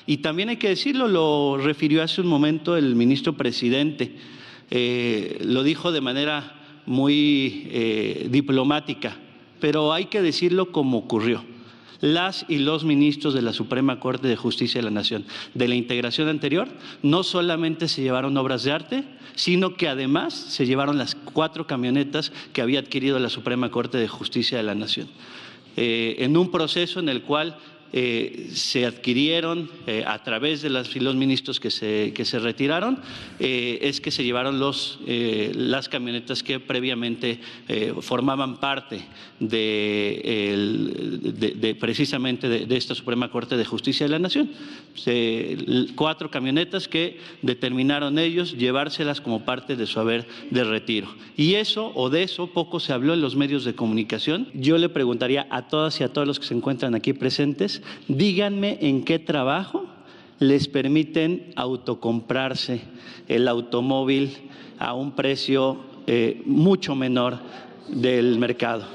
Y también hay que decirlo, lo refirió hace un momento el ministro presidente, lo dijo de manera muy diplomática, pero hay que decirlo como ocurrió. Las y los ministros de la Suprema Corte de Justicia de la Nación de la integración anterior no solamente se llevaron obras de arte, sino que además se llevaron las 4 camionetas que había adquirido la Suprema Corte de Justicia de la Nación. En un proceso en el cual se adquirieron a través de las y los ministros que se retiraron, es que se llevaron las camionetas que previamente formaban parte precisamente de esta Suprema Corte de Justicia de la Nación. 4 camionetas que determinaron ellos llevárselas como parte de su haber de retiro. Y de eso poco se habló en los medios de comunicación. Yo le preguntaría a todas y a todos los que se encuentran aquí presentes, díganme en qué trabajo les permiten autocomprarse el automóvil a un precio mucho menor del mercado.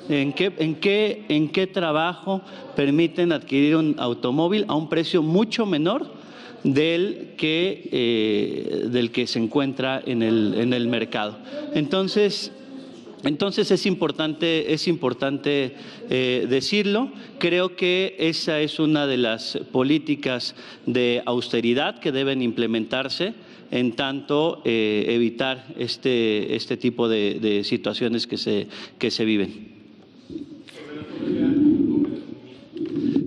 ¿En qué trabajo permiten adquirir un automóvil a un precio mucho menor del que se encuentra en el mercado? Entonces es importante decirlo. Creo que esa es una de las políticas de austeridad que deben implementarse en tanto evitar este tipo de situaciones que se viven.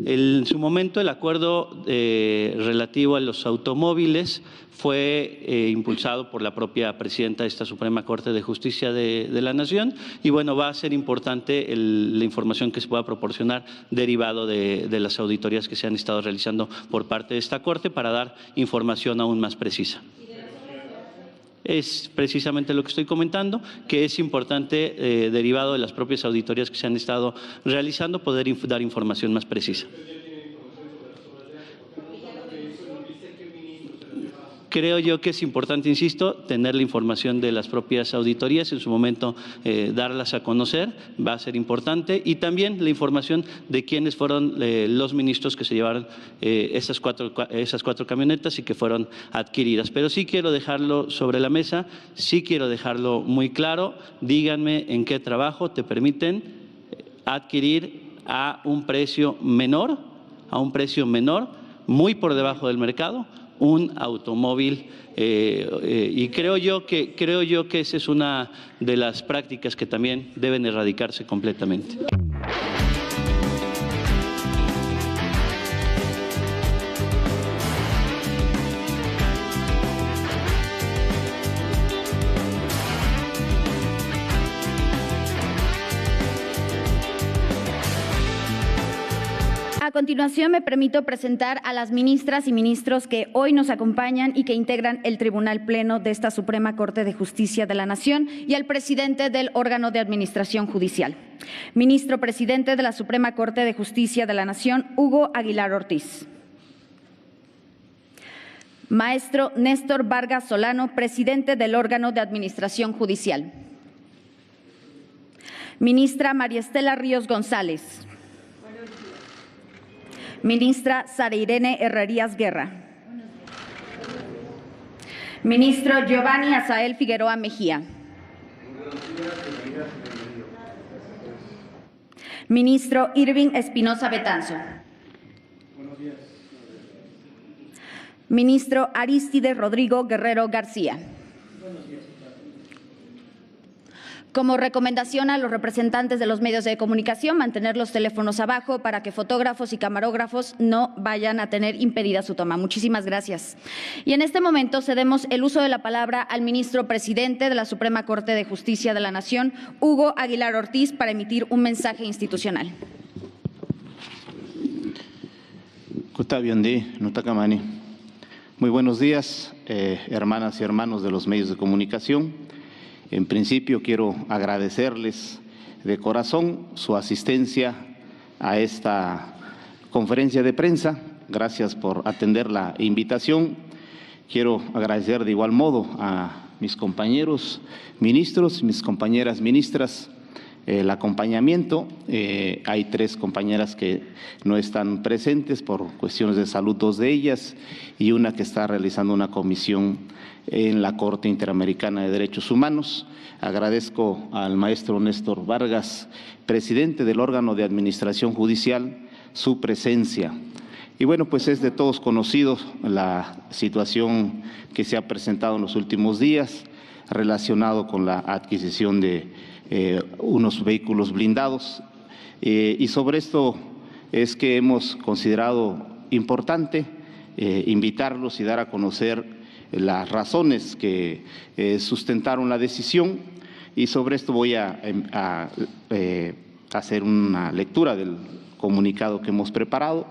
En su momento el acuerdo relativo a los automóviles fue impulsado por la propia presidenta de esta Suprema Corte de Justicia de la Nación y bueno, va a ser importante la información que se pueda proporcionar derivado de las auditorías que se han estado realizando por parte de esta Corte para dar información aún más precisa. Es precisamente lo que estoy comentando, que es importante, derivado de las propias auditorías que se han estado realizando, poder dar información más precisa. Creo yo que es importante, insisto, tener la información de las propias auditorías, en su momento darlas a conocer, va a ser importante, y también la información de quiénes fueron los ministros que se llevaron esas cuatro camionetas y que fueron adquiridas. Pero sí quiero dejarlo sobre la mesa, sí quiero dejarlo muy claro, díganme en qué trabajo te permiten adquirir a un precio menor, muy por debajo del mercado, un automóvil y creo yo que esa es una de las prácticas que también deben erradicarse completamente. A continuación, me permito presentar a las ministras y ministros que hoy nos acompañan y que integran el Tribunal Pleno de esta Suprema Corte de Justicia de la Nación y al presidente del órgano de administración judicial. Ministro presidente de la Suprema Corte de Justicia de la Nación, Hugo Aguilar Ortiz. Maestro Néstor Vargas Solano, presidente del órgano de administración judicial. Ministra María Estela Ríos González. Ministra Sara Irene Herrerías Guerra. Ministro Giovanni Azael Figueroa Mejía. Ministro Irving Espinosa Betanzo. Ministro Arístides Rodrigo Guerrero García. Como recomendación a los representantes de los medios de comunicación, mantener los teléfonos abajo para que fotógrafos y camarógrafos no vayan a tener impedida su toma. Muchísimas gracias. Y en este momento cedemos el uso de la palabra al ministro presidente de la Suprema Corte de Justicia de la Nación, Hugo Aguilar Ortiz, para emitir un mensaje institucional. Muy buenos días, hermanas y hermanos de los medios de comunicación. En principio, quiero agradecerles de corazón su asistencia a esta conferencia de prensa. Gracias por atender la invitación. Quiero agradecer de igual modo a mis compañeros ministros, mis compañeras ministras, el acompañamiento. Hay 3 compañeras que no están presentes por cuestiones de salud, 2 de ellas, y una que está realizando una comisión en la Corte Interamericana de Derechos Humanos. Agradezco al maestro Néstor Vargas, presidente del órgano de administración judicial, su presencia. Y bueno, pues es de todos conocido la situación que se ha presentado en los últimos días relacionado con la adquisición de unos vehículos blindados. Y sobre esto es que hemos considerado importante invitarlos y dar a conocer las razones que sustentaron la decisión, y sobre esto voy a hacer una lectura del comunicado que hemos preparado.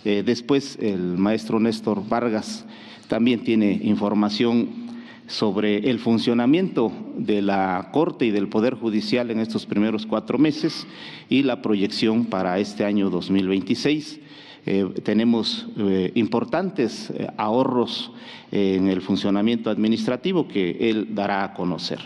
Después el maestro Néstor Vargas también tiene información sobre el funcionamiento de la Corte y del Poder Judicial en estos primeros 4 meses y la proyección para este año 2026. Tenemos importantes ahorros en el funcionamiento administrativo que él dará a conocer.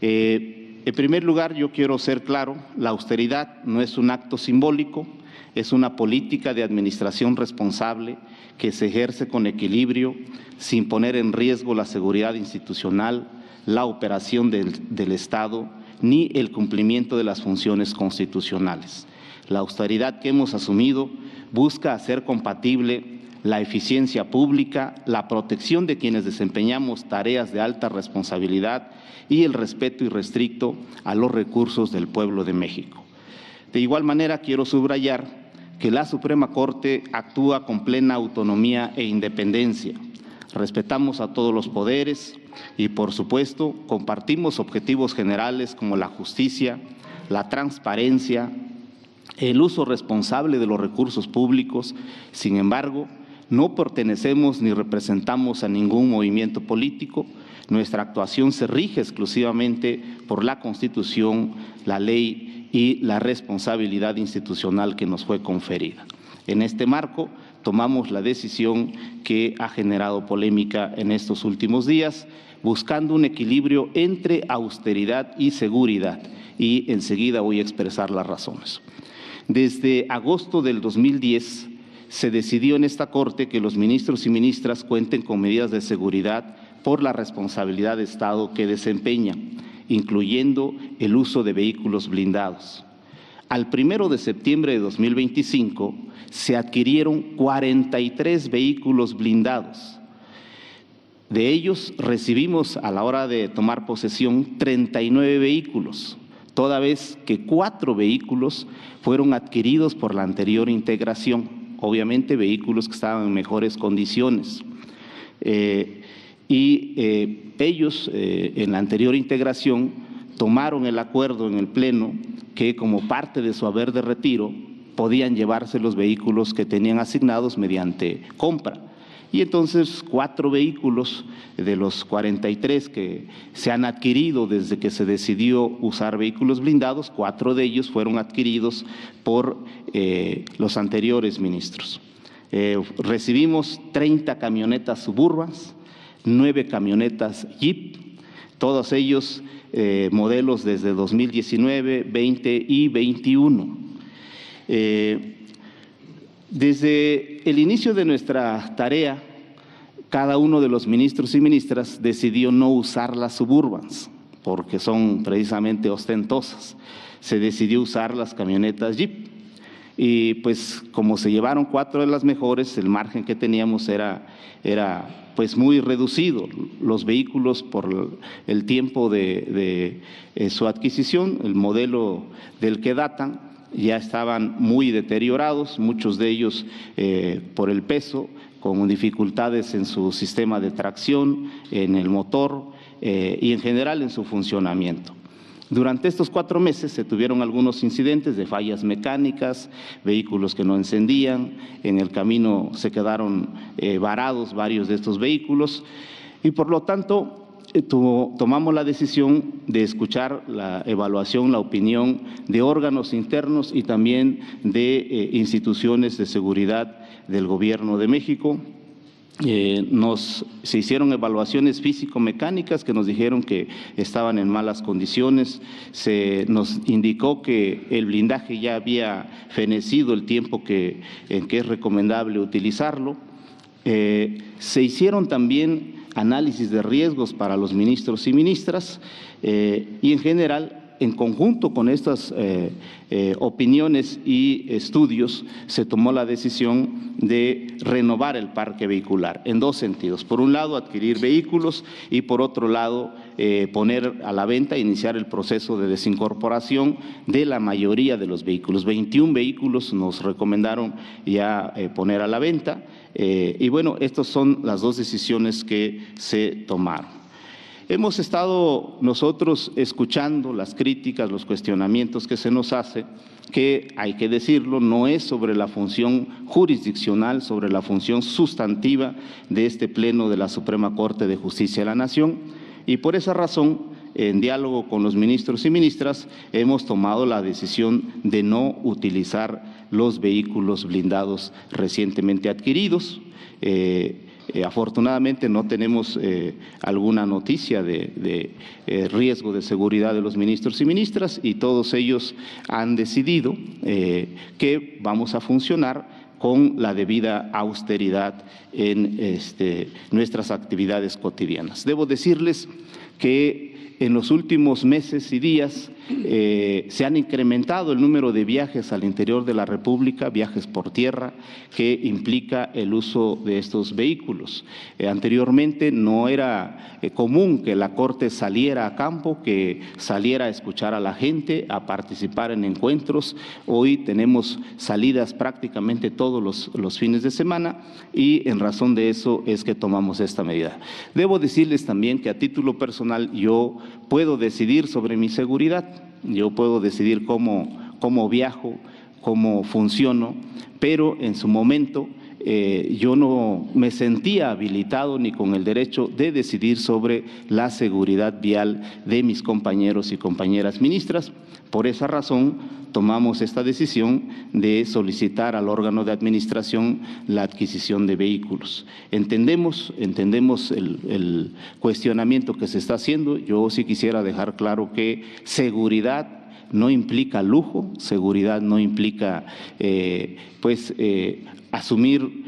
En primer lugar, yo quiero ser claro, la austeridad no es un acto simbólico, es una política de administración responsable que se ejerce con equilibrio, sin poner en riesgo la seguridad institucional, la operación del Estado, ni el cumplimiento de las funciones constitucionales. La austeridad que hemos asumido busca hacer compatible la eficiencia pública, la protección de quienes desempeñamos tareas de alta responsabilidad y el respeto irrestricto a los recursos del pueblo de México. De igual manera, quiero subrayar que la Suprema Corte actúa con plena autonomía e independencia. Respetamos a todos los poderes y, por supuesto, compartimos objetivos generales como la justicia, la transparencia, el uso responsable de los recursos públicos. Sin embargo, no pertenecemos ni representamos a ningún movimiento político. Nuestra actuación se rige exclusivamente por la Constitución, la ley y la responsabilidad institucional que nos fue conferida. En este marco, tomamos la decisión que ha generado polémica en estos últimos días, buscando un equilibrio entre austeridad y seguridad, y enseguida voy a expresar las razones. Desde agosto del 2010 se decidió en esta Corte que los ministros y ministras cuenten con medidas de seguridad por la responsabilidad de Estado que desempeñan, incluyendo el uso de vehículos blindados. Al 1 de septiembre de 2025 se adquirieron 43 vehículos blindados. De ellos recibimos a la hora de tomar posesión 39 vehículos, toda vez que 4 vehículos fueron adquiridos por la anterior integración, obviamente vehículos que estaban en mejores condiciones. Ellos, en la anterior integración, tomaron el acuerdo en el Pleno que, como parte de su haber de retiro, podían llevarse los vehículos que tenían asignados mediante compra. Y entonces 4 vehículos de los 43 que se han adquirido desde que se decidió usar vehículos blindados, 4 de ellos fueron adquiridos por los anteriores ministros. Recibimos 30 camionetas Suburbans, 9 camionetas Jeep, todos ellos modelos desde 2019, 20 y 21. Desde el inicio de nuestra tarea, cada uno de los ministros y ministras decidió no usar las Suburbans, porque son precisamente ostentosas. Se decidió usar las camionetas Jeep. Y pues como se llevaron 4 de las mejores, el margen que teníamos era pues muy reducido. Los vehículos, por el tiempo de su adquisición, el modelo del que datan, ya estaban muy deteriorados, muchos de ellos por el peso, con dificultades en su sistema de tracción, en el motor y en general en su funcionamiento. Durante estos 4 meses se tuvieron algunos incidentes de fallas mecánicas, vehículos que no encendían, en el camino se quedaron varados varios de estos vehículos y por lo tanto tomamos la decisión de escuchar la evaluación, la opinión de órganos internos y también de instituciones de seguridad del Gobierno de México, se hicieron evaluaciones físico-mecánicas que nos dijeron que estaban en malas condiciones, se nos indicó que el blindaje ya había fenecido el tiempo en que es recomendable utilizarlo. Se hicieron también análisis de riesgos para los ministros y ministras y en general, en conjunto con estas opiniones y estudios, se tomó la decisión de renovar el parque vehicular en dos sentidos. Por un lado, adquirir vehículos y por otro lado, poner a la venta, iniciar el proceso de desincorporación de la mayoría de los vehículos. 21 vehículos nos recomendaron ya poner a la venta y bueno, estas son las dos decisiones que se tomaron. Hemos estado nosotros escuchando las críticas, los cuestionamientos que se nos hace, que hay que decirlo, no es sobre la función jurisdiccional, sobre la función sustantiva de este Pleno de la Suprema Corte de Justicia de la Nación, y por esa razón, en diálogo con los ministros y ministras, hemos tomado la decisión de no utilizar los vehículos blindados recientemente adquiridos. Afortunadamente no tenemos alguna noticia de riesgo de seguridad de los ministros y ministras y todos ellos han decidido que vamos a funcionar con la debida austeridad en nuestras actividades cotidianas. Debo decirles que en los últimos meses y días se han incrementado el número de viajes al interior de la República, viajes por tierra, que implica el uso de estos vehículos. Anteriormente no era común que la Corte saliera a campo, que saliera a escuchar a la gente, a participar en encuentros. Hoy tenemos salidas prácticamente todos los fines de semana y en razón de eso es que tomamos esta medida. Debo decirles también que a título personal yo puedo decidir sobre mi seguridad. Yo puedo decidir cómo viajo, cómo funciono, pero en su momento yo no me sentía habilitado ni con el derecho de decidir sobre la seguridad vial de mis compañeros y compañeras ministras. Por esa razón tomamos esta decisión de solicitar al órgano de administración la adquisición de vehículos. Entendemos el cuestionamiento que se está haciendo. Yo sí quisiera dejar claro que seguridad no implica lujo, seguridad no implica asumir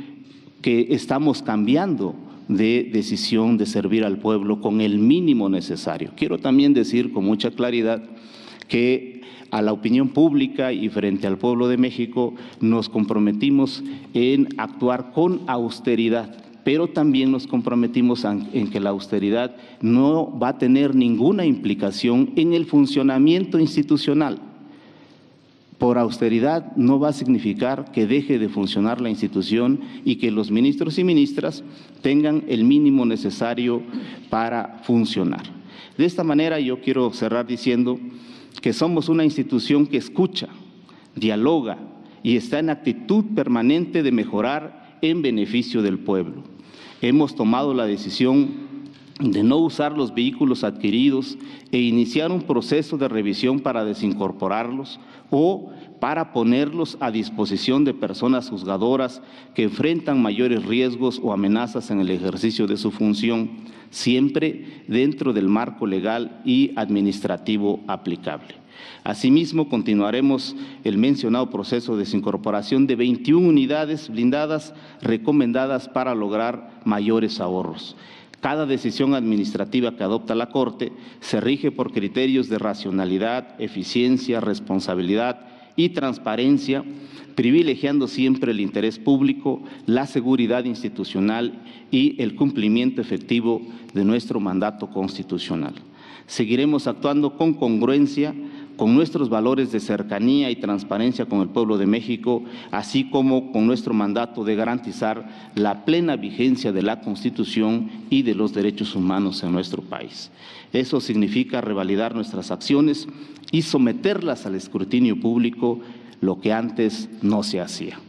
que estamos cambiando de decisión de servir al pueblo con el mínimo necesario. Quiero también decir con mucha claridad que a la opinión pública y frente al pueblo de México nos comprometimos en actuar con austeridad, pero también nos comprometimos en que la austeridad no va a tener ninguna implicación en el funcionamiento institucional. Por austeridad no va a significar que deje de funcionar la institución y que los ministros y ministras tengan el mínimo necesario para funcionar. De esta manera yo quiero cerrar diciendo que somos una institución que escucha, dialoga y está en actitud permanente de mejorar en beneficio del pueblo. Hemos tomado la decisión de no usar los vehículos adquiridos e iniciar un proceso de revisión para desincorporarlos o para ponerlos a disposición de personas juzgadoras que enfrentan mayores riesgos o amenazas en el ejercicio de su función, siempre dentro del marco legal y administrativo aplicable. Asimismo, continuaremos el mencionado proceso de desincorporación de 21 unidades blindadas recomendadas para lograr mayores ahorros. Cada decisión administrativa que adopta la Corte se rige por criterios de racionalidad, eficiencia, responsabilidad y transparencia, privilegiando siempre el interés público, la seguridad institucional y el cumplimiento efectivo de nuestro mandato constitucional. Seguiremos actuando con congruencia con nuestros valores de cercanía y transparencia con el pueblo de México, así como con nuestro mandato de garantizar la plena vigencia de la Constitución y de los derechos humanos en nuestro país. Eso significa revalidar nuestras acciones y someterlas al escrutinio público, lo que antes no se hacía.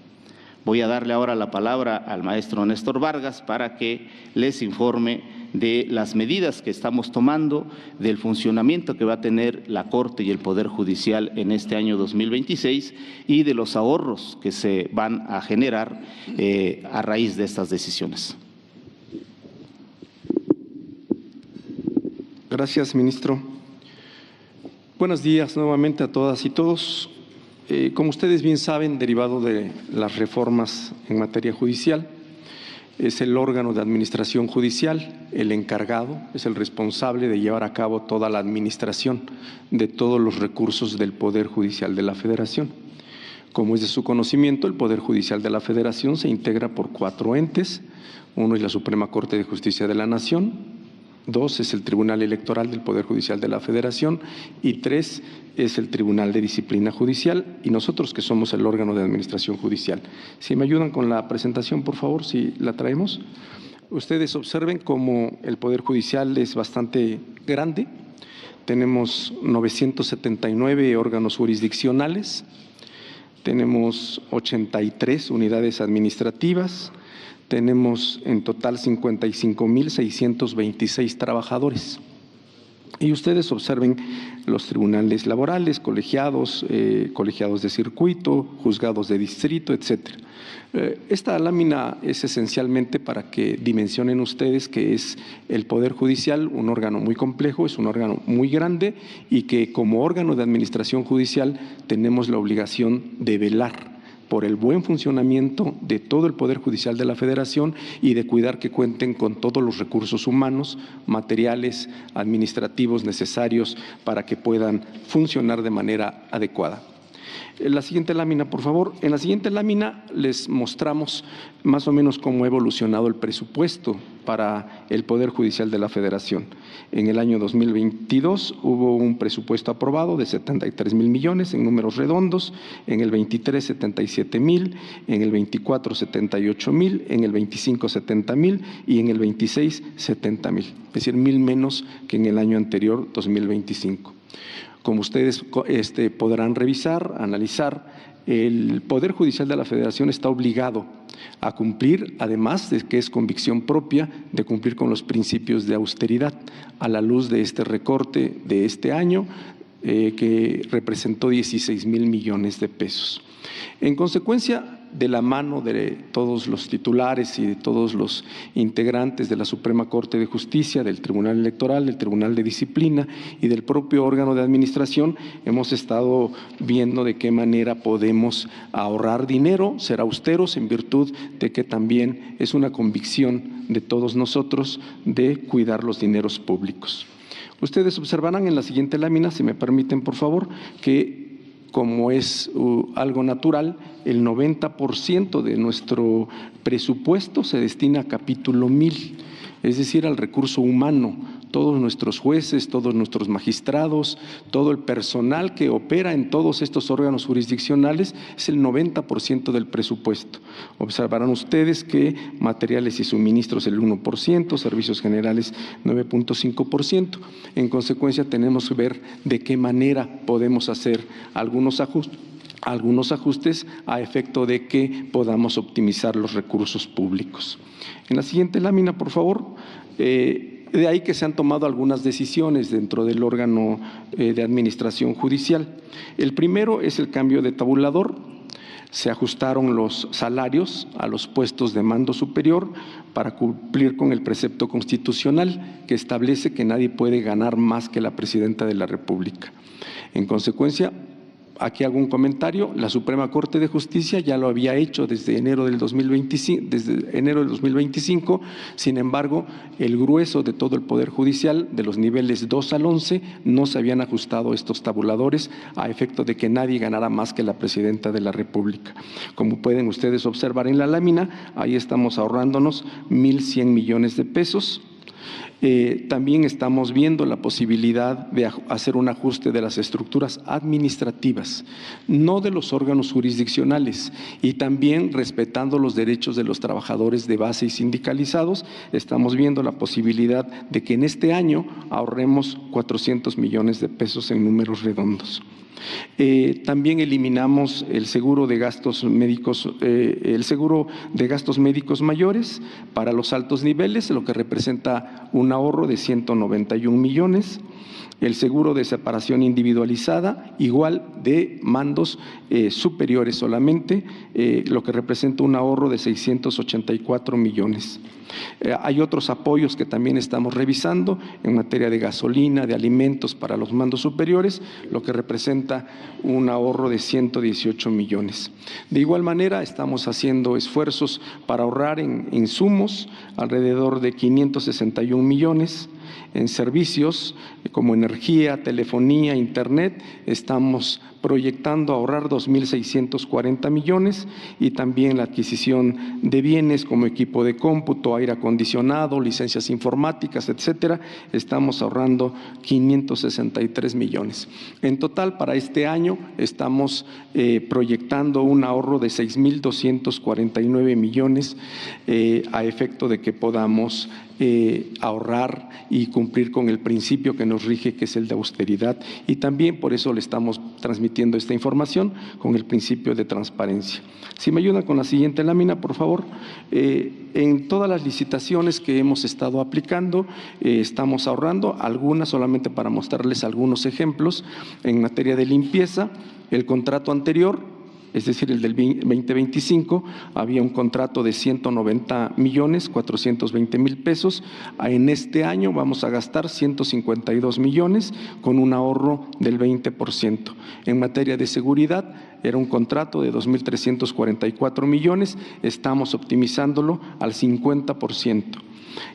Voy a darle ahora la palabra al maestro Néstor Vargas para que les informe de las medidas que estamos tomando, del funcionamiento que va a tener la Corte y el Poder Judicial en este año 2026 y de los ahorros que se van a generar a raíz de estas decisiones. Gracias, ministro. Buenos días nuevamente a todas y todos. Como ustedes bien saben, derivado de las reformas en materia judicial, es el órgano de administración judicial el encargado, es el responsable de llevar a cabo toda la administración de todos los recursos del Poder Judicial de la Federación. Como es de su conocimiento, el Poder Judicial de la Federación se integra por 4 entes. Uno es la Suprema Corte de Justicia de la Nación, 2 es el Tribunal Electoral del Poder Judicial de la Federación y 3 es el Tribunal de Disciplina Judicial y nosotros que somos el órgano de administración judicial. Si me ayudan con la presentación, por favor, si la traemos. Ustedes observen cómo el Poder Judicial es bastante grande. Tenemos 979 órganos jurisdiccionales, tenemos 83 unidades administrativas, tenemos en total 55.626 trabajadores. Y ustedes observen los tribunales laborales, colegiados, colegiados de circuito, juzgados de distrito, etcétera. Esta lámina es esencialmente para que dimensionen ustedes que es el Poder Judicial un órgano muy complejo, es un órgano muy grande y que como órgano de administración judicial tenemos la obligación de velar por el buen funcionamiento de todo el Poder Judicial de la Federación y de cuidar que cuenten con todos los recursos humanos, materiales, administrativos necesarios para que puedan funcionar de manera adecuada. En la siguiente lámina, por favor. En la siguiente lámina les mostramos más o menos cómo ha evolucionado el presupuesto para el Poder Judicial de la Federación. En el año 2022 hubo un presupuesto aprobado de 73,000 millones en números redondos, en el 23 77,000, en el 24 78,000, en el 25 70,000 y en el 26 70,000, es decir, 1,000 menos que en el año anterior, 2025. Como ustedes podrán revisar, analizar, el Poder Judicial de la Federación está obligado a cumplir, además de que es convicción propia, de cumplir con los principios de austeridad a la luz de este recorte de este año que representó 16,000 millones de pesos. En consecuencia, de la mano de todos los titulares y de todos los integrantes de la Suprema Corte de Justicia, del Tribunal Electoral, del Tribunal de Disciplina y del propio órgano de administración, hemos estado viendo de qué manera podemos ahorrar dinero, ser austeros en virtud de que también es una convicción de todos nosotros de cuidar los dineros públicos. Ustedes observarán en la siguiente lámina, si me permiten por favor, que como es algo natural, el 90% de nuestro presupuesto se destina a capítulo 1000, es decir, al recurso humano. Todos nuestros jueces, todos nuestros magistrados, todo el personal que opera en todos estos órganos jurisdiccionales es el 90% del presupuesto. Observarán ustedes que materiales y suministros el 1%, servicios generales 9.5%. En consecuencia, tenemos que ver de qué manera podemos hacer algunos ajustes a efecto de que podamos optimizar los recursos públicos. En la siguiente lámina, por favor. De ahí que se han tomado algunas decisiones dentro del órgano de administración judicial. El primero es el cambio de tabulador. Se ajustaron los salarios a los puestos de mando superior para cumplir con el precepto constitucional que establece que nadie puede ganar más que la Presidenta de la República. En consecuencia, aquí hago un comentario, la Suprema Corte de Justicia ya lo había hecho desde enero del 2025, sin embargo, el grueso de todo el Poder Judicial, de los niveles 2 al 11, no se habían ajustado estos tabuladores a efecto de que nadie ganara más que la Presidenta de la República. Como pueden ustedes observar en la lámina, ahí estamos ahorrándonos 1,100 millones de pesos. También estamos viendo la posibilidad de hacer un ajuste de las estructuras administrativas, no de los órganos jurisdiccionales, y también respetando los derechos de los trabajadores de base y sindicalizados, estamos viendo la posibilidad de que en este año ahorremos 400 millones de pesos en números redondos. También eliminamos el seguro de gastos médicos, mayores para los altos niveles, lo que representa un ahorro de 191 millones. El seguro de separación individualizada, igual de mandos superiores solamente, lo que representa un ahorro de 684 millones. Hay otros apoyos que también estamos revisando en materia de gasolina, de alimentos para los mandos superiores, lo que representa un ahorro de 118 millones. De igual manera, estamos haciendo esfuerzos para ahorrar en insumos, alrededor de 561 millones. En servicios como energía, telefonía, internet, estamos proyectando ahorrar 2.640 millones, y también la adquisición de bienes como equipo de cómputo, aire acondicionado, licencias informáticas, etcétera, estamos ahorrando 563 millones. En total, para este año estamos proyectando un ahorro de 6.249 millones a efecto de que podamos ahorrar y cumplir con el principio que nos rige, que es el de austeridad, y también por eso le estamos transmitiendo esta información con el principio de transparencia. Si me ayudan con la siguiente lámina, por favor. En todas las licitaciones que hemos estado aplicando, estamos ahorrando, algunas solamente para mostrarles algunos ejemplos. En materia de limpieza, el contrato anterior, es decir, el del 2025, había un contrato de 190.420.000 pesos. En este año vamos a gastar 152 millones con un ahorro del 20%. En materia de seguridad, era un contrato de 2.344 millones, estamos optimizándolo al 50%.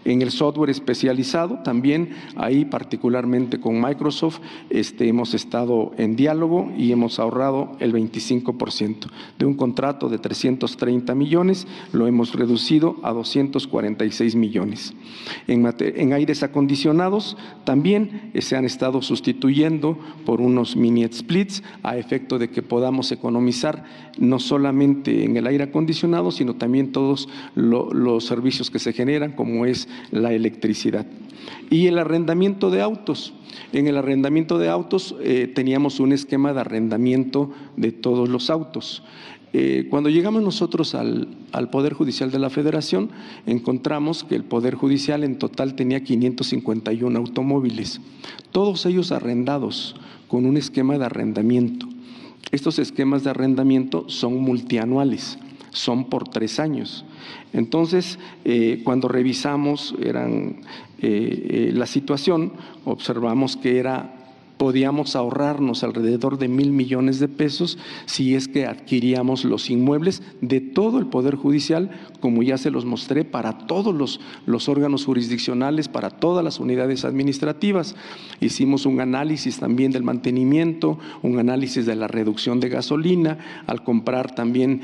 En el software especializado, también ahí particularmente con Microsoft, hemos estado en diálogo y hemos ahorrado el 25%. De un contrato de 330 millones, lo hemos reducido a 246 millones. En aires acondicionados, también se han estado sustituyendo por unos mini splits a efecto de que podamos economizar no solamente en el aire acondicionado, sino también todos los servicios que se generan, como es la electricidad. Y el arrendamiento de autos. En el arrendamiento de autos teníamos un esquema de arrendamiento de todos los autos. Cuando llegamos nosotros al Poder Judicial de la Federación, encontramos que el Poder Judicial en total tenía 551 automóviles, todos ellos arrendados con un esquema de arrendamiento. Estos esquemas de arrendamiento son multianuales, son por 3 años. Entonces, cuando revisamos la situación, observamos que podíamos ahorrarnos alrededor de 1.000 millones de pesos si es que adquiríamos los inmuebles de todo el Poder Judicial, como ya se los mostré, para todos los órganos jurisdiccionales, para todas las unidades administrativas. Hicimos un análisis también del mantenimiento, un análisis de la reducción de gasolina, al comprar también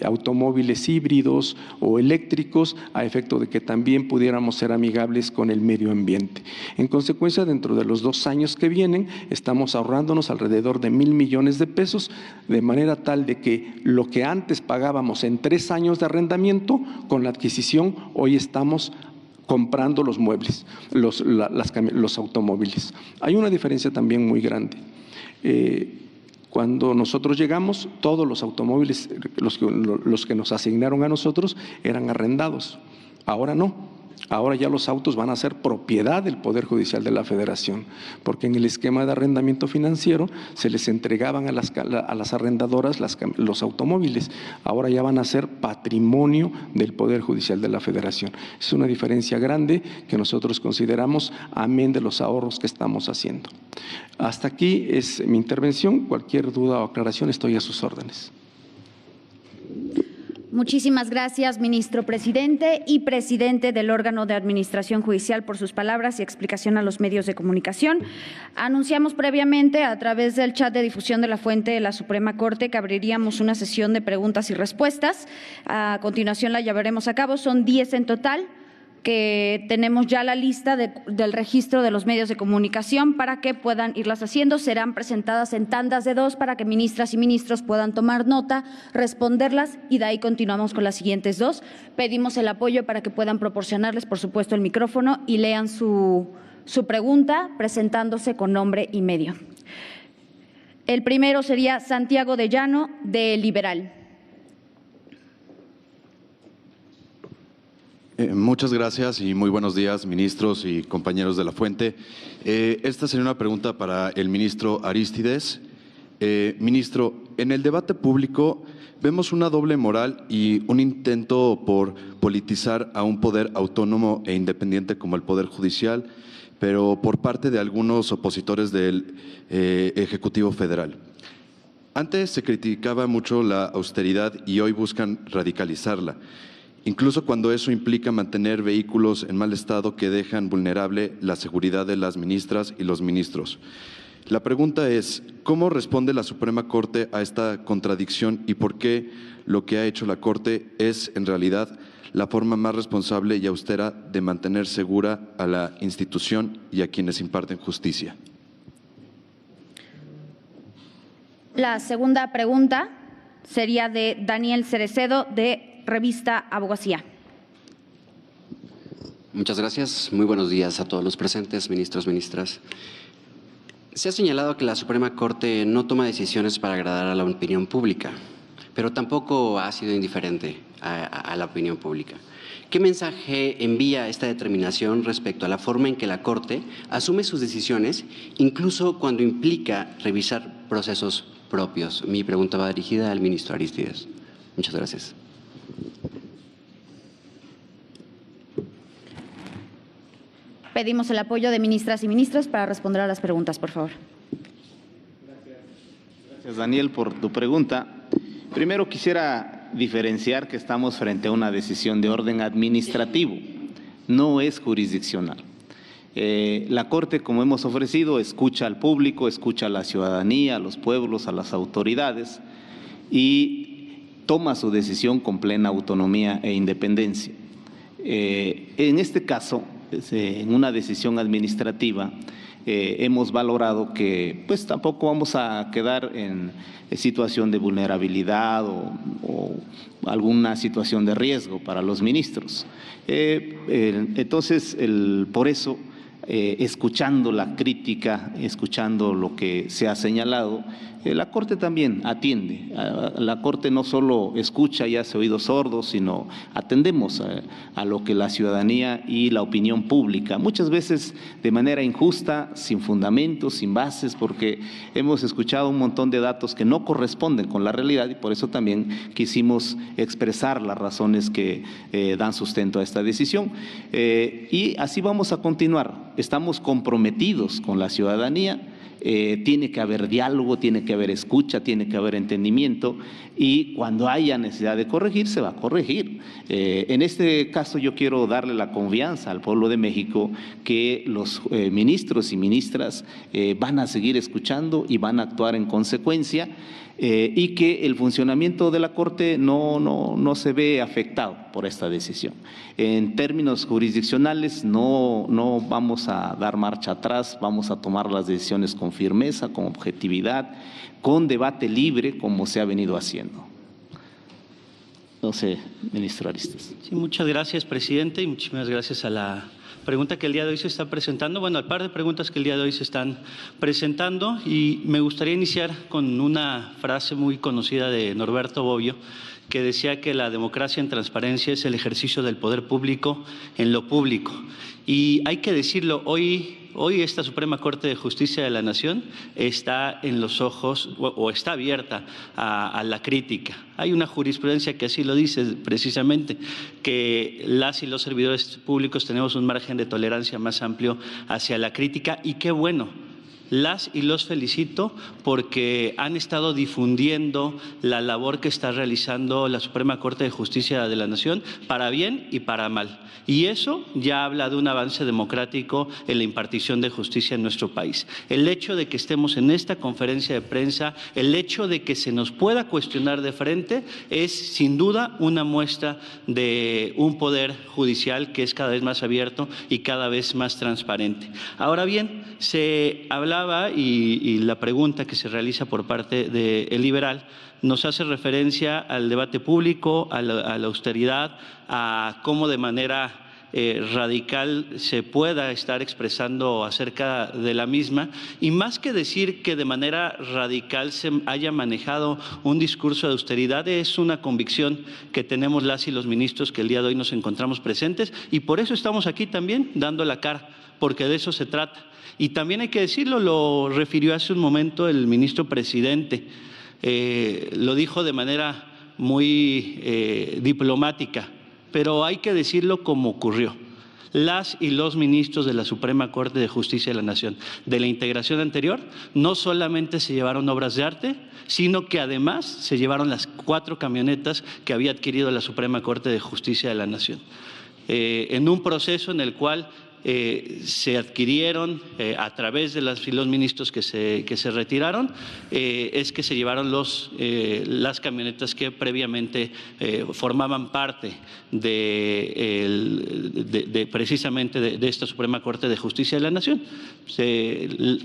automóviles híbridos o eléctricos, a efecto de que también pudiéramos ser amigables con el medio ambiente. En consecuencia, dentro de los 2 años que vienen, estamos ahorrándonos alrededor de 1.000 millones de pesos, de manera tal de que lo que antes pagábamos en 3 años de arrendamiento, con la adquisición, hoy estamos comprando los muebles, los automóviles. Hay una diferencia también muy grande. Cuando nosotros llegamos, todos los automóviles, los que nos asignaron a nosotros, eran arrendados. Ahora no. Ahora ya los autos van a ser propiedad del Poder Judicial de la Federación, porque en el esquema de arrendamiento financiero se les entregaban a las arrendadoras los automóviles. Ahora ya van a ser patrimonio del Poder Judicial de la Federación. Es una diferencia grande que nosotros consideramos, amén de los ahorros que estamos haciendo. Hasta aquí es mi intervención. Cualquier duda o aclaración, estoy a sus órdenes. Muchísimas gracias, ministro presidente y presidente del órgano de administración judicial, por sus palabras y explicación a los medios de comunicación. Anunciamos previamente a través del chat de difusión de la fuente de la Suprema Corte que abriríamos una sesión de preguntas y respuestas. A continuación la llevaremos a cabo. Son 10 en total, que tenemos ya la lista del registro de los medios de comunicación para que puedan irlas haciendo. Serán presentadas en tandas de 2 para que ministras y ministros puedan tomar nota, responderlas, y de ahí continuamos con las siguientes 2. Pedimos el apoyo para que puedan proporcionarles, por supuesto, el micrófono y lean su pregunta presentándose con nombre y medio. El primero sería Santiago de Llano, de Liberal. Muchas gracias y muy buenos días, ministros y compañeros de la Fuente. Esta sería una pregunta para el ministro Arístides. Ministro, en el debate público vemos una doble moral y un intento por politizar a un poder autónomo e independiente como el Poder Judicial, pero por parte de algunos opositores del Ejecutivo Federal. Antes se criticaba mucho la austeridad y hoy buscan radicalizarla, incluso cuando eso implica mantener vehículos en mal estado que dejan vulnerable la seguridad de las ministras y los ministros. La pregunta es, ¿cómo responde la Suprema Corte a esta contradicción y por qué lo que ha hecho la Corte es, en realidad, la forma más responsable y austera de mantener segura a la institución y a quienes imparten justicia? La segunda pregunta sería de Daniel Cerecedo, de Revista Abogacía. Muchas gracias. Muy buenos días a todos los presentes, ministros, ministras. Se ha señalado que la Suprema Corte no toma decisiones para agradar a la opinión pública, pero tampoco ha sido indiferente a la opinión pública. ¿Qué mensaje envía esta determinación respecto a la forma en que la Corte asume sus decisiones, incluso cuando implica revisar procesos propios? Mi pregunta va dirigida al ministro Arístides. Muchas gracias. Pedimos el apoyo de ministras y ministros para responder a las preguntas, por favor. Gracias, Daniel, por tu pregunta. Primero quisiera diferenciar que estamos frente a una decisión de orden administrativo, no es jurisdiccional. La Corte, como hemos ofrecido, escucha al público, escucha a la ciudadanía, a los pueblos, a las autoridades y toma su decisión con plena autonomía e independencia. En este caso, en una decisión administrativa, hemos valorado que pues tampoco vamos a quedar en situación de vulnerabilidad o alguna situación de riesgo para los ministros. Entonces, por eso, escuchando la crítica, escuchando lo que se ha señalado, la Corte también atiende. La Corte no solo escucha y hace oídos sordos, sino atendemos a lo que la ciudadanía y la opinión pública, muchas veces de manera injusta, sin fundamentos, sin bases, porque hemos escuchado un montón de datos que no corresponden con la realidad y por eso también quisimos expresar las razones que dan sustento a esta decisión. Y así vamos a continuar. Estamos comprometidos con la ciudadanía. Tiene que haber diálogo, tiene que haber escucha, tiene que haber entendimiento y cuando haya necesidad de corregir, se va a corregir. En este caso yo quiero darle la confianza al pueblo de México que los ministros y ministras van a seguir escuchando y van a actuar en consecuencia y que el funcionamiento de la Corte no se ve afectado por esta decisión. En términos jurisdiccionales no vamos a dar marcha atrás, vamos a tomar las decisiones con firmeza, con objetividad, con debate libre como se ha venido haciendo. No sé, ministro Arístides. Sí, muchas gracias, presidente, y muchísimas gracias a la pregunta que el día de hoy se está presentando, bueno, al par de preguntas que el día de hoy se están presentando, y me gustaría iniciar con una frase muy conocida de Norberto Bobbio, que decía que la democracia en transparencia es el ejercicio del poder público en lo público. Y hay que decirlo, hoy esta Suprema Corte de Justicia de la Nación está en los ojos o está abierta a la crítica. Hay una jurisprudencia que así lo dice precisamente, que las y los servidores públicos tenemos un margen de tolerancia más amplio hacia la crítica y qué bueno. Las y los felicito porque han estado difundiendo la labor que está realizando la Suprema Corte de Justicia de la Nación para bien y para mal. Y eso ya habla de un avance democrático en la impartición de justicia en nuestro país. El hecho de que estemos en esta conferencia de prensa, el hecho de que se nos pueda cuestionar de frente es sin duda una muestra de un poder judicial que es cada vez más abierto y cada vez más transparente. Ahora bien, se hablaba y la pregunta que se realiza por parte del liberal nos hace referencia al debate público, a la austeridad, a cómo de manera radical se pueda estar expresando acerca de la misma, y más que decir que de manera radical se haya manejado un discurso de austeridad, es una convicción que tenemos las y los ministros que el día de hoy nos encontramos presentes, y por eso estamos aquí también dando la cara, porque de eso se trata. Y también hay que decirlo, lo refirió hace un momento el ministro presidente, lo dijo de manera muy diplomática, pero hay que decirlo como ocurrió. Las y los ministros de la Suprema Corte de Justicia de la Nación de la integración anterior no solamente se llevaron obras de arte, sino que además se llevaron las 4 camionetas que había adquirido la Suprema Corte de Justicia de la Nación. En un proceso en el cual se adquirieron a través de las y los ministros que se retiraron, es que se llevaron las camionetas que previamente formaban parte precisamente de esta Suprema Corte de Justicia de la Nación.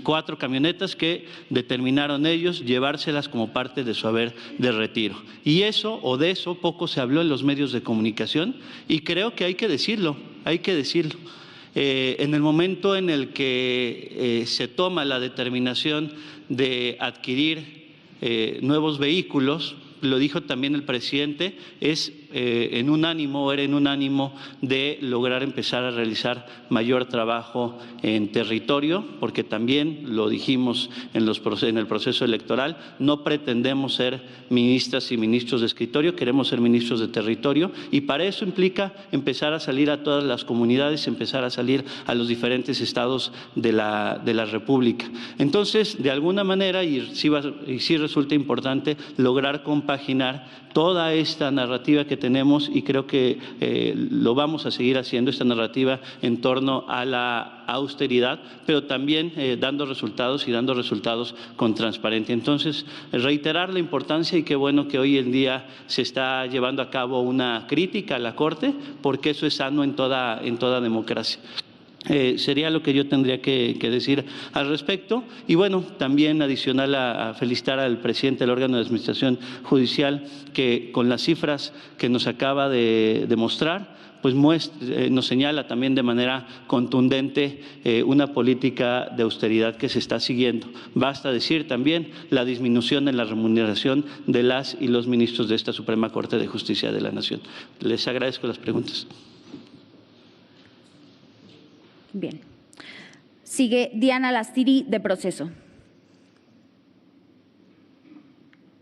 4 camionetas que determinaron ellos llevárselas como parte de su haber de retiro. Y eso, o de eso, poco se habló en los medios de comunicación, y creo que hay que decirlo, en el momento en el que se toma la determinación de adquirir nuevos vehículos, lo dijo también el presidente, era en un ánimo de lograr empezar a realizar mayor trabajo en territorio, porque también lo dijimos en el proceso electoral, no pretendemos ser ministras y ministros de escritorio, queremos ser ministros de territorio, y para eso implica empezar a salir a todas las comunidades, empezar a salir a los diferentes estados de la República. Entonces, de alguna manera, y sí resulta importante lograr compaginar toda esta narrativa que tenemos, y creo que lo vamos a seguir haciendo, esta narrativa en torno a la austeridad, pero también dando resultados con transparencia. Entonces, reiterar la importancia, y qué bueno que hoy en día se está llevando a cabo una crítica a la Corte, porque eso es sano en toda democracia. Sería lo que yo tendría que decir al respecto. Y bueno, también adicional a felicitar al presidente del órgano de administración judicial, que con las cifras que nos acaba de mostrar, pues nos señala también de manera contundente una política de austeridad que se está siguiendo. Basta decir también la disminución en la remuneración de las y los ministros de esta Suprema Corte de Justicia de la Nación. Les agradezco las preguntas. Bien. Sigue Diana Lastiri, de Proceso.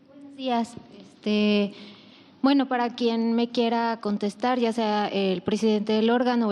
Buenos días. Bueno, para quien me quiera contestar, ya sea el presidente del órgano o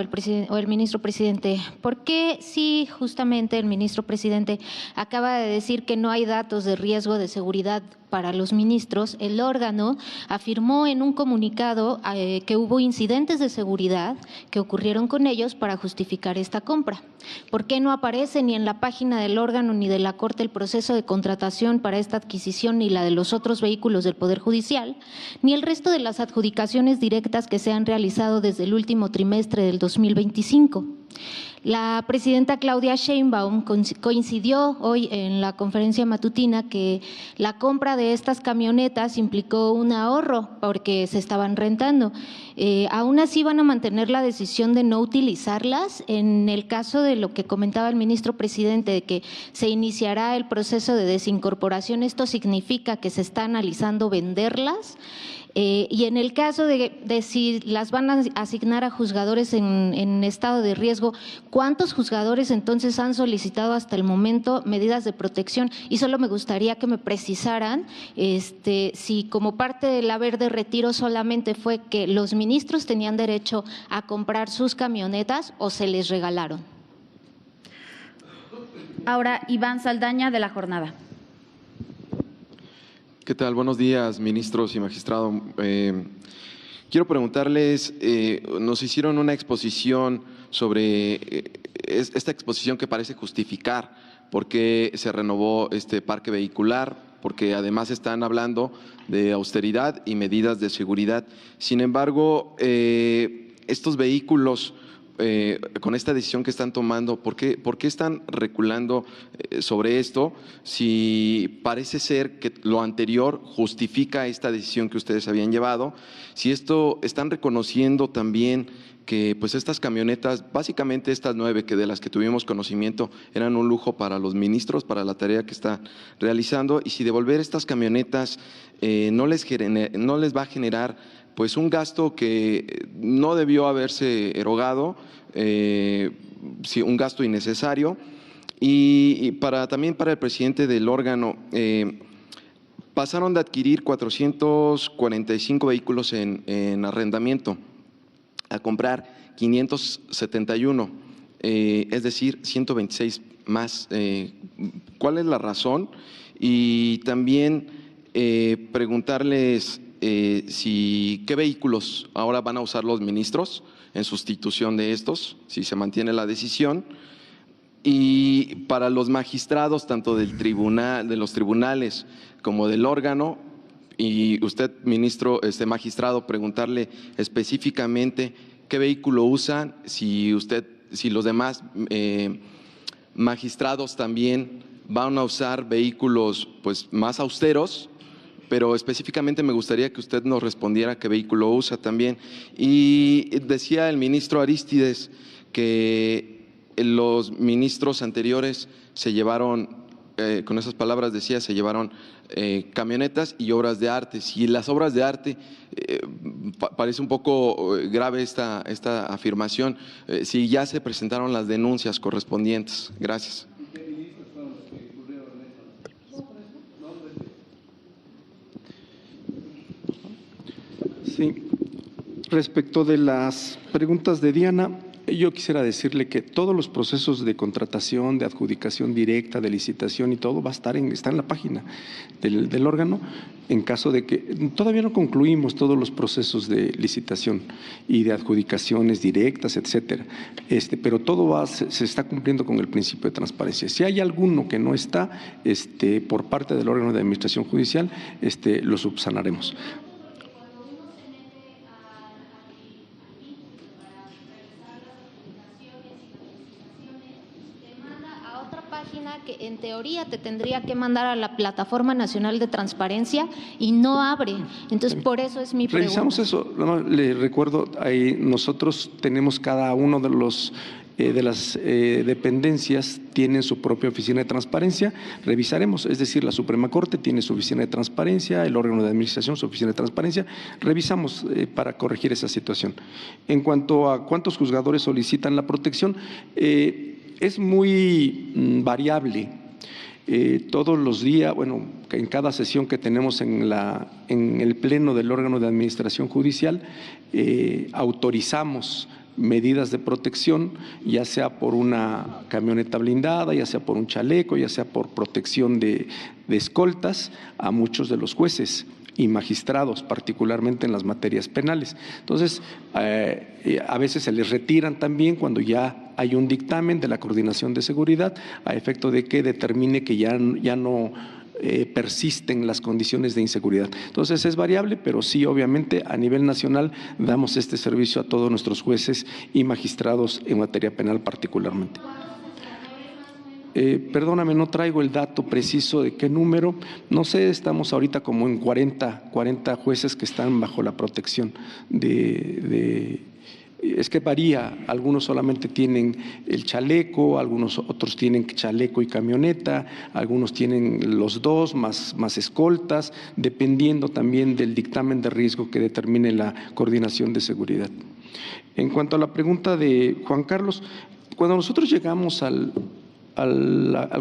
el ministro presidente, ¿por qué si justamente el ministro presidente acaba de decir que no hay datos de riesgo de seguridad para los ministros? El órgano afirmó en un comunicado que hubo incidentes de seguridad que ocurrieron con ellos para justificar esta compra. ¿Por qué no aparece ni en la página del órgano ni de la Corte el proceso de contratación para esta adquisición, ni la de los otros vehículos del Poder Judicial, ni el resto de las adjudicaciones directas que se han realizado desde el último trimestre del 2025? La presidenta Claudia Sheinbaum coincidió hoy en la conferencia matutina que la compra de estas camionetas implicó un ahorro porque se estaban rentando. Aún así van a mantener la decisión de no utilizarlas. En el caso de lo que comentaba el ministro presidente, de que se iniciará el proceso de desincorporación, esto significa que se está analizando venderlas. Y en el caso de si las van a asignar a juzgadores en estado de riesgo, ¿cuántos juzgadores entonces han solicitado hasta el momento medidas de protección? Y solo me gustaría que me precisaran si como parte del haber de retiro solamente fue que los ministros tenían derecho a comprar sus camionetas o se les regalaron. Ahora, Iván Saldaña, de La Jornada. ¿Qué tal? Buenos días, ministros y magistrado. Quiero preguntarles, nos hicieron una exposición sobre esta exposición que parece justificar por qué se renovó este parque vehicular, porque además están hablando de austeridad y medidas de seguridad. Sin embargo, estos vehículos con esta decisión que están tomando, ¿por qué están reculando sobre esto si parece ser que lo anterior justifica esta decisión que ustedes habían llevado? Si esto están reconociendo también que pues estas camionetas, básicamente estas 9 que de las que tuvimos conocimiento eran un lujo para los ministros, para la tarea que están realizando, y si devolver estas camionetas no les va a generar pues un gasto que no debió haberse erogado, un gasto innecesario. Y también para el presidente del órgano, pasaron de adquirir 445 vehículos en arrendamiento a comprar 571, es decir, 126 más. ¿Cuál es la razón? Y también preguntarles qué vehículos ahora van a usar los ministros en sustitución de estos, si se mantiene la decisión. Y para los magistrados, tanto del tribunal, de los tribunales como del órgano, y usted, ministro, magistrado, preguntarle específicamente qué vehículo usan, si los demás magistrados también van a usar vehículos pues más austeros, pero específicamente me gustaría que usted nos respondiera qué vehículo usa también. Y decía el ministro Arístides que los ministros anteriores se llevaron, con esas palabras decía, se llevaron camionetas y obras de arte. Si las obras de arte, parece un poco grave esta afirmación, si ya se presentaron las denuncias correspondientes. Gracias. Sí, respecto de las preguntas de Diana, yo quisiera decirle que todos los procesos de contratación, de adjudicación directa, de licitación y todo está en la página del órgano, en caso de que todavía no concluimos todos los procesos de licitación y de adjudicaciones directas, etcétera. Pero todo se está cumpliendo con el principio de transparencia. Si hay alguno que no está por parte del órgano de administración judicial, lo subsanaremos. Que en teoría te tendría que mandar a la Plataforma Nacional de Transparencia y no abre. Entonces, por eso es mi pregunta. Revisamos eso. Le recuerdo, ahí nosotros tenemos cada uno de los de las dependencias tienen su propia oficina de transparencia, revisaremos, es decir, la Suprema Corte tiene su oficina de transparencia, el órgano de administración su oficina de transparencia, revisamos para corregir esa situación. En cuanto a cuántos juzgadores solicitan la protección, es muy variable. Todos los días, bueno, en cada sesión que tenemos en el pleno del órgano de administración judicial, autorizamos medidas de protección, ya sea por una camioneta blindada, ya sea por un chaleco, ya sea por protección de escoltas a muchos de los jueces y magistrados, particularmente en las materias penales. Entonces, a veces se les retiran también cuando ya hay un dictamen de la Coordinación de Seguridad a efecto de que determine que ya no persisten las condiciones de inseguridad. Entonces es variable, pero sí, obviamente, a nivel nacional damos este servicio a todos nuestros jueces y magistrados en materia penal particularmente. Perdóname, no traigo el dato preciso de qué número, no sé, estamos ahorita como en 40 jueces que están bajo la protección es que varía, algunos solamente tienen el chaleco, algunos otros tienen chaleco y camioneta, algunos tienen los dos más escoltas, dependiendo también del dictamen de riesgo que determine la Coordinación de Seguridad. En cuanto a la pregunta de Juan Carlos, cuando nosotros llegamos al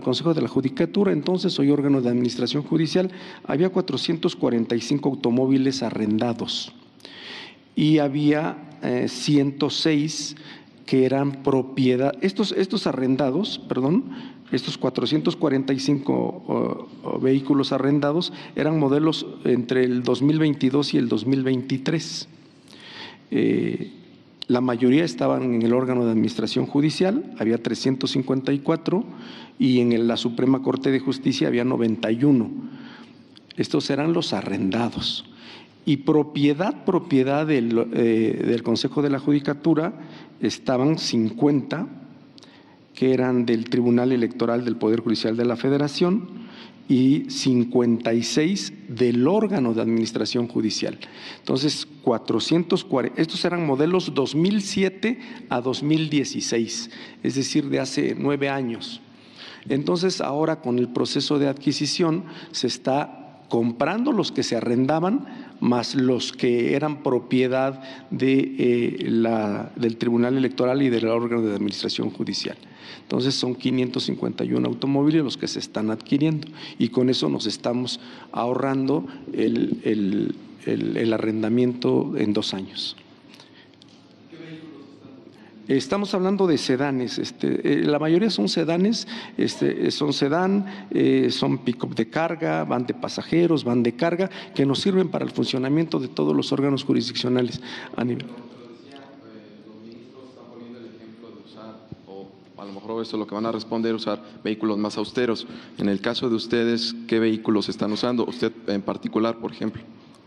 Consejo de la Judicatura, entonces hoy órgano de administración judicial, había 445 automóviles arrendados y había 106 que eran propiedad. Estos arrendados, estos 445 vehículos arrendados eran modelos entre el 2022 y el 2023. La mayoría estaban en el órgano de administración judicial, había 354, y en la Suprema Corte de Justicia había 91. Estos eran los arrendados. y propiedad del Consejo de la Judicatura estaban 50, que eran del Tribunal Electoral del Poder Judicial de la Federación, y 56 del órgano de administración judicial. Entonces, 440, estos eran modelos 2007 a 2016, es decir, de hace 9 años. Entonces, ahora con el proceso de adquisición se está comprando los que se arrendaban más los que eran propiedad del Tribunal Electoral y del órgano de administración judicial. Entonces son 551 automóviles los que se están adquiriendo y con eso nos estamos ahorrando el arrendamiento en 2 años. Estamos hablando de sedanes, la mayoría son sedanes, son pick-up de carga, van de pasajeros, van de carga, que nos sirven para el funcionamiento de todos los órganos jurisdiccionales a nivel. A lo mejor eso es lo que van a responder, usar vehículos más austeros. En el caso de ustedes, ¿qué vehículos están usando? Usted en particular, por ejemplo.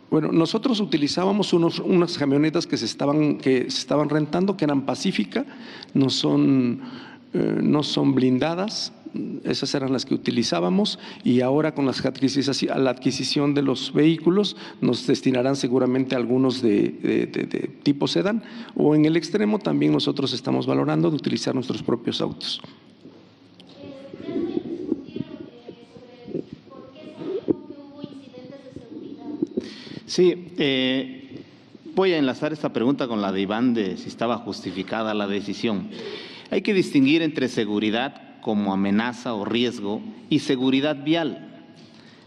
Bueno, nosotros utilizábamos unas camionetas que se estaban rentando, que eran Pacífica, no son blindadas, esas eran las que utilizábamos, y ahora con la adquisición de los vehículos nos destinarán seguramente algunos de tipo sedán, o en el extremo también nosotros estamos valorando de utilizar nuestros propios autos. Sí, voy a enlazar esta pregunta con la de Iván de si estaba justificada la decisión. Hay que distinguir entre seguridad como amenaza o riesgo y seguridad vial.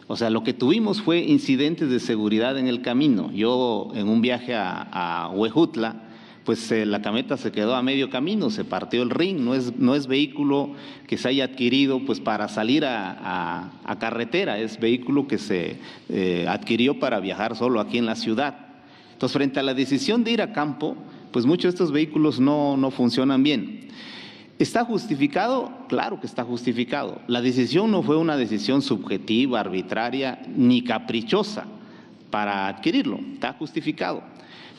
O sea, lo que tuvimos fue incidentes de seguridad en el camino. Yo en un viaje a Huejutla, pues la camioneta se quedó a medio camino, se partió el ring, no es vehículo que se haya adquirido pues para salir a carretera, es vehículo que se adquirió para viajar solo aquí en la ciudad. Entonces, frente a la decisión de ir a campo, pues muchos de estos vehículos no funcionan bien. ¿Está justificado? Claro que está justificado. La decisión no fue una decisión subjetiva, arbitraria, ni caprichosa para adquirirlo, está justificado.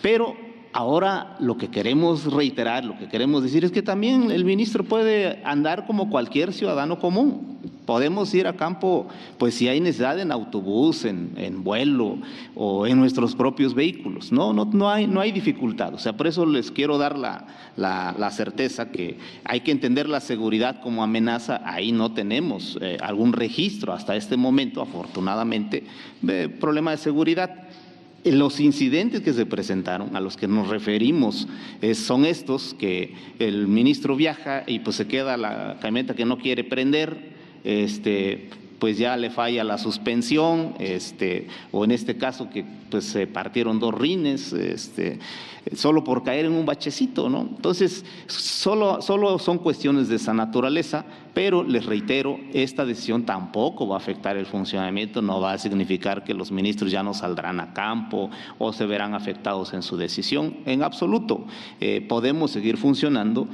Pero ahora lo que queremos reiterar, lo que queremos decir es que también el ministro puede andar como cualquier ciudadano común. Podemos ir a campo, pues si hay necesidad, en autobús, en vuelo o en nuestros propios vehículos. No hay dificultad. O sea, por eso les quiero dar la certeza que hay que entender la seguridad como amenaza. Ahí no tenemos algún registro hasta este momento, afortunadamente, de problema de seguridad. Los incidentes que se presentaron, a los que nos referimos, son estos, que el ministro viaja y pues se queda la camioneta que no quiere prender, pues ya le falla la suspensión, o en este caso que pues se partieron 2 rines, solo por caer en un bachecito, ¿no? Entonces, solo son cuestiones de esa naturaleza, pero les reitero, esta decisión tampoco va a afectar el funcionamiento, no va a significar que los ministros ya no saldrán a campo o se verán afectados en su decisión, en absoluto. Podemos seguir funcionando,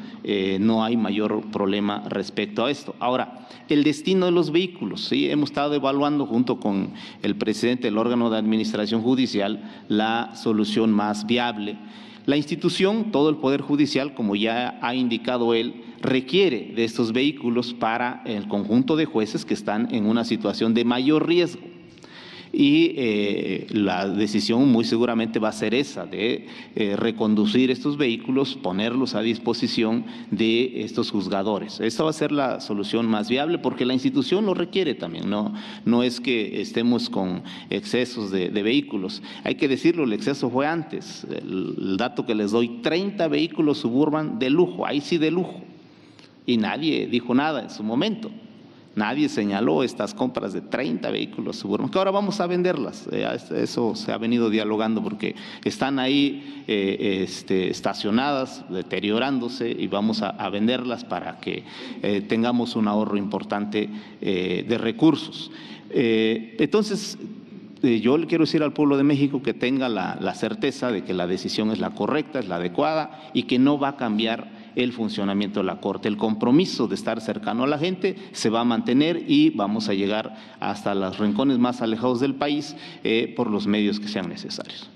no hay mayor problema respecto a esto. Ahora, el destino de los vehículos, ¿sí? Hemos estado evaluando junto con el presidente del órgano de administración judicial la solución más viable. La institución, todo el Poder Judicial, como ya ha indicado él, requiere de estos vehículos para el conjunto de jueces que están en una situación de mayor riesgo. Y la decisión muy seguramente va a ser esa, de reconducir estos vehículos, ponerlos a disposición de estos juzgadores. Esta va a ser la solución más viable porque la institución lo requiere también, no es que estemos con excesos de vehículos. Hay que decirlo, el exceso fue antes. El dato que les doy, 30 vehículos Suburban de lujo, ahí sí de lujo. Y nadie dijo nada en su momento. Nadie señaló estas compras de 30 vehículos Suburban, que ahora vamos a venderlas. Eso se ha venido dialogando porque están ahí estacionadas, deteriorándose, y vamos a venderlas para que tengamos un ahorro importante de recursos. Entonces, yo le quiero decir al pueblo de México que tenga la certeza de que la decisión es la correcta, es la adecuada y que no va a cambiar el funcionamiento de la Corte. El compromiso de estar cercano a la gente se va a mantener y vamos a llegar hasta los rincones más alejados del país por los medios que sean necesarios.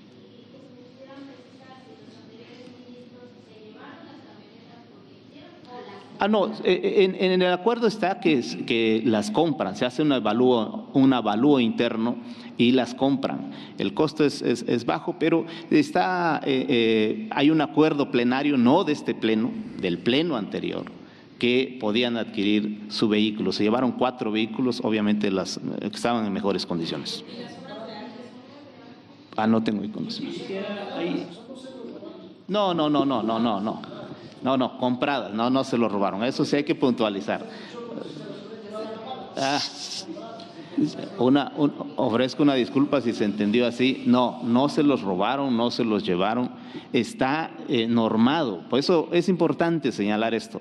No, en el acuerdo está que las compran, se hace un avalúo interno y las compran. El costo es bajo, pero hay un acuerdo plenario, no de este pleno, del pleno anterior, que podían adquirir su vehículo. Se llevaron 4 vehículos, obviamente que estaban en mejores condiciones. No tengo conocimiento. No, compradas, no se lo robaron. Eso sí hay que puntualizar. Ofrezco una disculpa si se entendió así. No se los robaron, no se los llevaron. Está normado. Por eso es importante señalar esto.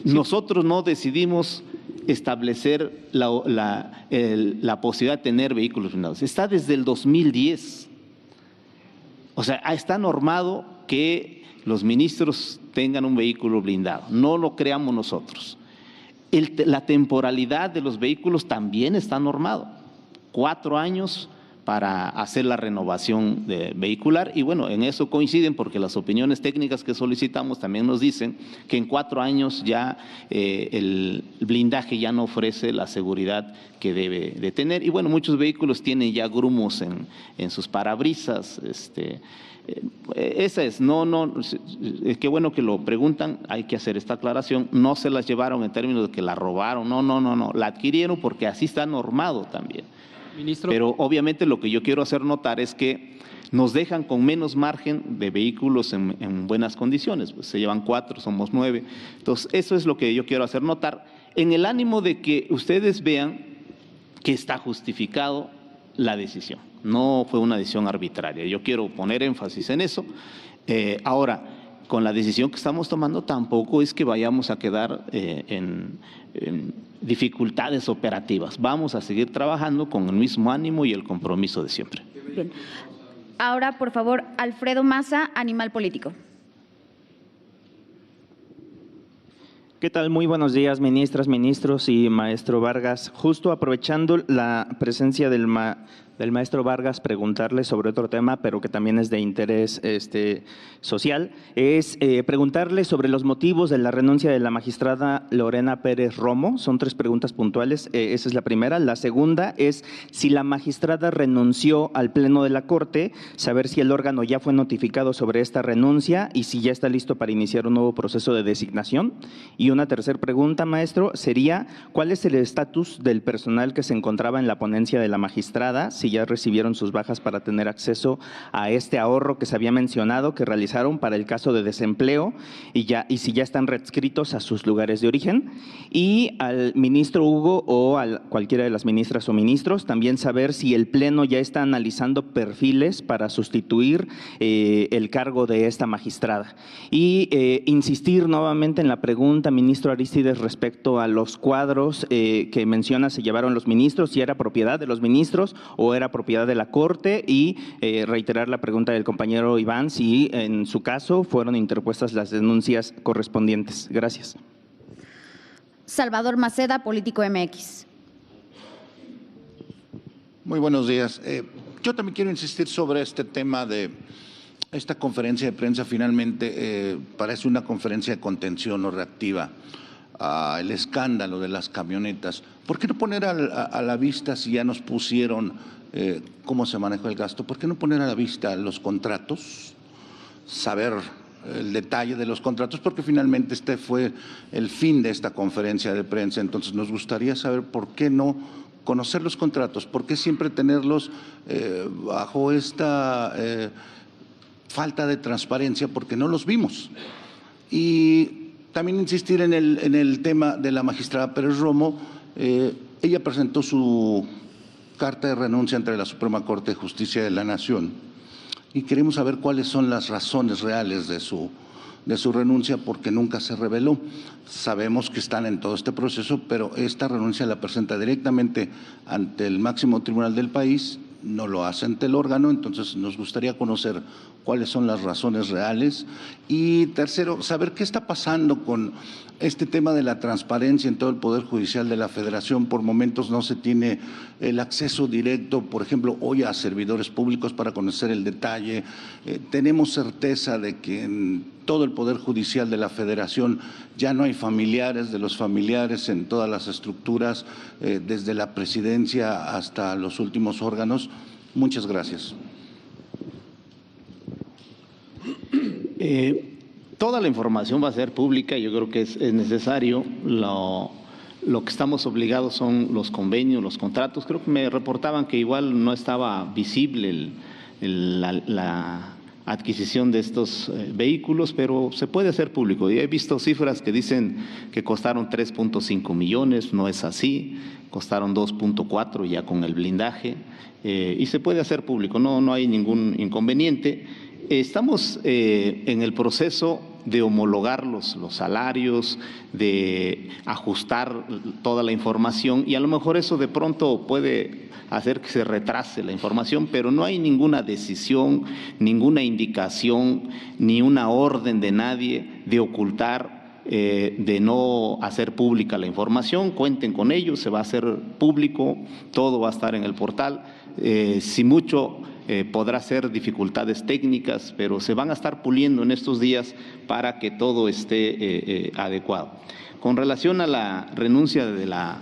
Nosotros no decidimos establecer la posibilidad de tener vehículos blindados. Está desde el 2010. O sea, está normado que los ministros tengan un vehículo blindado, no lo creamos nosotros. La temporalidad de los vehículos también está normado, 4 años para hacer la renovación vehicular y bueno, en eso coinciden porque las opiniones técnicas que solicitamos también nos dicen que en 4 años ya el blindaje ya no ofrece la seguridad que debe de tener y bueno, muchos vehículos tienen ya grumos en sus parabrisas, esa es, qué bueno que lo preguntan, hay que hacer esta aclaración, no se las llevaron en términos de que la robaron, no, la adquirieron porque así está normado también. Ministro. Pero obviamente lo que yo quiero hacer notar es que nos dejan con menos margen de vehículos en buenas condiciones, pues se llevan 4, somos 9, entonces eso es lo que yo quiero hacer notar, en el ánimo de que ustedes vean que está justificado la decisión. No fue una decisión arbitraria. Yo quiero poner énfasis en eso. Ahora, con la decisión que estamos tomando tampoco es que vayamos a quedar en dificultades operativas. Vamos a seguir trabajando con el mismo ánimo y el compromiso de siempre. Bien. Ahora, por favor, Alfredo Maza, Animal Político. ¿Qué tal? Muy buenos días, ministras, ministros y maestro Vargas. Justo aprovechando la presencia del maestro Vargas, preguntarle sobre otro tema, pero que también es de interés social, es preguntarle sobre los motivos de la renuncia de la magistrada Lorena Pérez Romo. Son 3 preguntas puntuales, esa es la primera. La segunda es si la magistrada renunció al Pleno de la Corte, saber si el órgano ya fue notificado sobre esta renuncia y si ya está listo para iniciar un nuevo proceso de designación. Y una tercera pregunta, maestro, sería ¿cuál es el estatus del personal que se encontraba en la ponencia de la magistrada? Si ya recibieron sus bajas para tener acceso a este ahorro que se había mencionado que realizaron para el caso de desempleo y si ya están redscritos a sus lugares de origen. Y al ministro Hugo o a cualquiera de las ministras o ministros también saber si el Pleno ya está analizando perfiles para sustituir el cargo de esta magistrada. Y insistir nuevamente en la pregunta, ministro Arístides, respecto a los cuadros que menciona se llevaron los ministros, si era propiedad de los ministros o era propiedad de la Corte y reiterar la pregunta del compañero Iván si en su caso fueron interpuestas las denuncias correspondientes. Gracias. Salvador Maceda, Político MX. Muy buenos días. Yo también quiero insistir sobre este tema de esta conferencia de prensa. Finalmente parece una conferencia de contención o reactiva al escándalo de las camionetas. ¿Por qué no poner a la vista, si ya nos pusieron cómo se manejó el gasto, por qué no poner a la vista los contratos, saber el detalle de los contratos, porque finalmente este fue el fin de esta conferencia de prensa? Entonces nos gustaría saber por qué no conocer los contratos, por qué siempre tenerlos bajo esta falta de transparencia, porque no los vimos. Y también insistir en el tema de la magistrada Pérez Romo. Ella presentó su carta de renuncia ante la Suprema Corte de Justicia de la Nación y queremos saber cuáles son las razones reales de su renuncia, porque nunca se reveló. Sabemos que están en todo este proceso, pero esta renuncia la presenta directamente ante el máximo tribunal del país, no lo hace ante el órgano, entonces nos gustaría conocer cuáles son las razones reales. Y tercero, saber qué está pasando con este tema de la transparencia en todo el Poder Judicial de la Federación. Por momentos no se tiene el acceso directo, por ejemplo, hoy a servidores públicos para conocer el detalle. Tenemos certeza de que en todo el Poder Judicial de la Federación ya no hay familiares de los familiares en todas las estructuras, desde la presidencia hasta los últimos órganos. Muchas gracias. Toda la información va a ser pública, yo creo que es necesario. Lo que estamos obligados son los convenios, los contratos. Creo que me reportaban que igual no estaba visible la adquisición de estos vehículos, pero se puede hacer público. Y he visto cifras que dicen que costaron 3.5 millones, no es así, costaron 2.4 ya con el blindaje, y se puede hacer público, no hay ningún inconveniente. Estamos en el proceso de homologar los salarios, de ajustar toda la información, y a lo mejor eso de pronto puede hacer que se retrase la información, pero no hay ninguna decisión, ninguna indicación, ni una orden de nadie de ocultar, de no hacer pública la información. Cuenten con ello, se va a hacer público, todo va a estar en el portal. Si mucho podrá ser dificultades técnicas, pero se van a estar puliendo en estos días para que todo esté adecuado. Con relación a la renuncia de la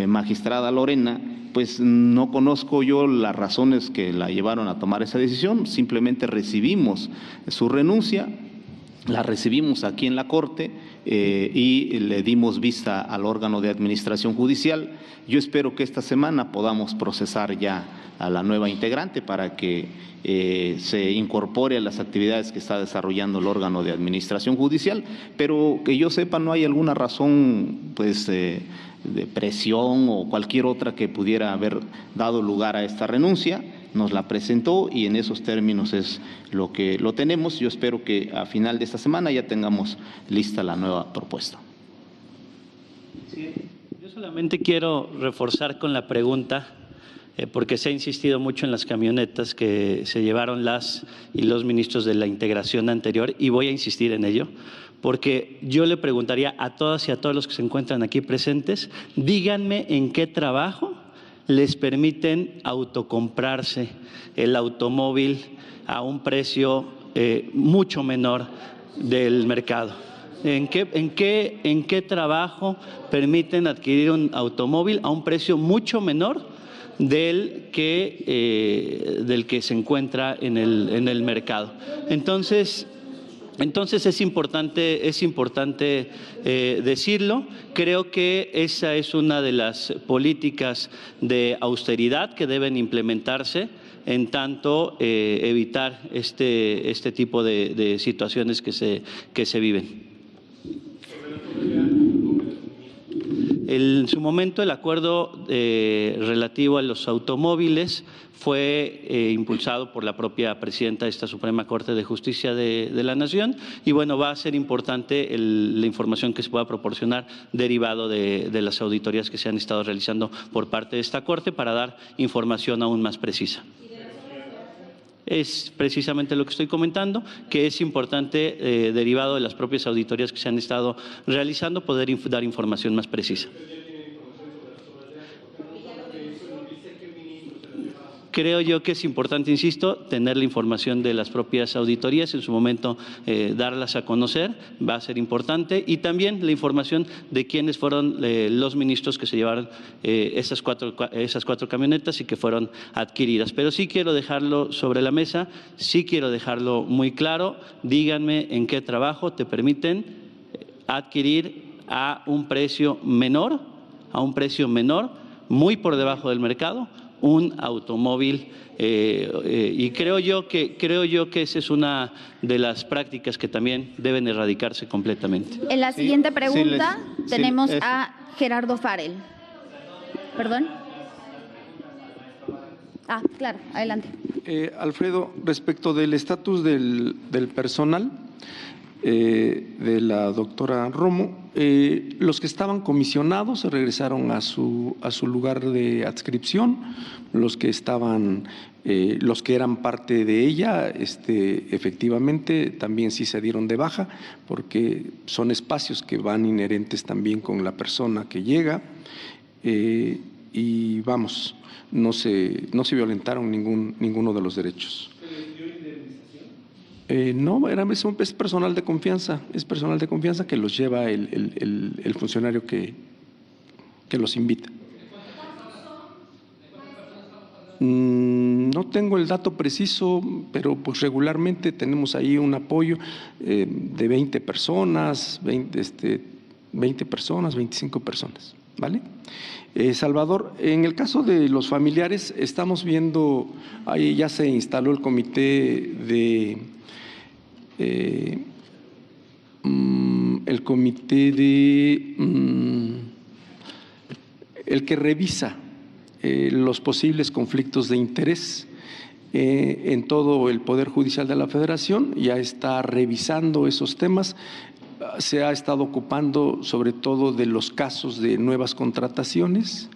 magistrada Lorena, pues no conozco yo las razones que la llevaron a tomar esa decisión, simplemente recibimos su renuncia, la recibimos aquí en la Corte y le dimos vista al órgano de administración judicial. Yo espero que esta semana podamos procesar ya a la nueva integrante para que se incorpore a las actividades que está desarrollando el órgano de administración judicial, pero que yo sepa no hay alguna razón pues de presión o cualquier otra que pudiera haber dado lugar a esta renuncia. Nos la presentó y en esos términos es lo que lo tenemos. Yo espero que a final de esta semana ya tengamos lista la nueva propuesta. Sí, yo solamente quiero reforzar con la pregunta, porque se ha insistido mucho en las camionetas que se llevaron las y los ministros de la integración anterior, y voy a insistir en ello, porque yo le preguntaría a todas y a todos los que se encuentran aquí presentes, díganme en qué trabajo les permiten autocomprarse el automóvil a un precio mucho menor del mercado. ¿En qué trabajo permiten adquirir un automóvil a un precio mucho menor del que se encuentra en el mercado? Entonces es importante decirlo. Creo que esa es una de las políticas de austeridad que deben implementarse, en tanto evitar este tipo de situaciones que se viven. En su momento el acuerdo relativo a los automóviles fue impulsado por la propia presidenta de esta Suprema Corte de Justicia de la Nación, y bueno, va a ser importante la información que se pueda proporcionar derivado de las auditorías que se han estado realizando por parte de esta Corte para dar información aún más precisa. Es precisamente lo que estoy comentando, que es importante, derivado de las propias auditorías que se han estado realizando, poder dar información más precisa. Creo yo que es importante, insisto, tener la información de las propias auditorías, en su momento darlas a conocer, va a ser importante, y también la información de quiénes fueron los ministros que se llevaron esas cuatro camionetas y que fueron adquiridas. Pero sí quiero dejarlo sobre la mesa, sí quiero dejarlo muy claro, díganme en qué trabajo te permiten adquirir a un precio menor, muy por debajo del mercado, un automóvil, y creo yo que esa es una de las prácticas que también deben erradicarse completamente. En la siguiente pregunta tenemos a Gerardo Farel. ¿Perdón? Claro, adelante. Alfredo, respecto del estatus del personal, de la doctora Romo. Los que estaban comisionados se regresaron a su lugar de adscripción, los que eran parte de ella, efectivamente también sí se dieron de baja, porque son espacios que van inherentes también con la persona que llega, y vamos, no se violentaron ninguno de los derechos. No, es personal de confianza, que los lleva el funcionario que los invita. No tengo el dato preciso, pero pues regularmente tenemos ahí un apoyo de 20 personas, 20 personas, 25 personas, ¿vale? Salvador, en el caso de los familiares, estamos viendo, ahí ya se instaló el comité el que revisa los posibles conflictos de interés en todo el Poder Judicial de la Federación, ya está revisando esos temas. Se ha estado ocupando sobre todo de los casos de nuevas contrataciones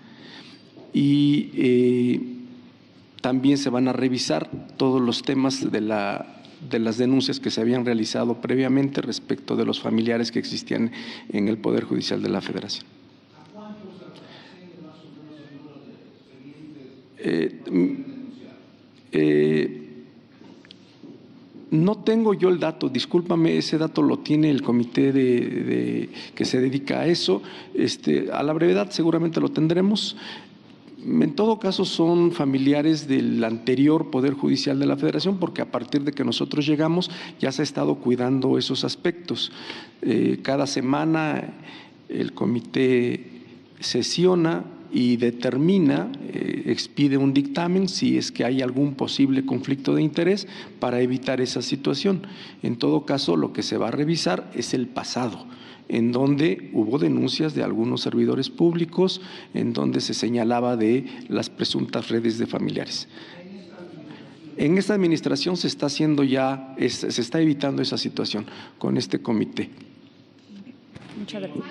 y también se van a revisar todos los temas de las denuncias que se habían realizado previamente respecto de los familiares que existían en el Poder Judicial de la Federación. No tengo yo el dato, discúlpame, ese dato lo tiene el comité que se dedica a eso. A la brevedad seguramente lo tendremos. En todo caso son familiares del anterior Poder Judicial de la Federación, porque a partir de que nosotros llegamos ya se ha estado cuidando esos aspectos. Cada semana el comité sesiona y determina, expide un dictamen si es que hay algún posible conflicto de interés para evitar esa situación. En todo caso, lo que se va a revisar es el pasado, en donde hubo denuncias de algunos servidores públicos, en donde se señalaba de las presuntas redes de familiares. En esta administración se está haciendo ya, se está evitando esa situación con este comité. Muchas gracias.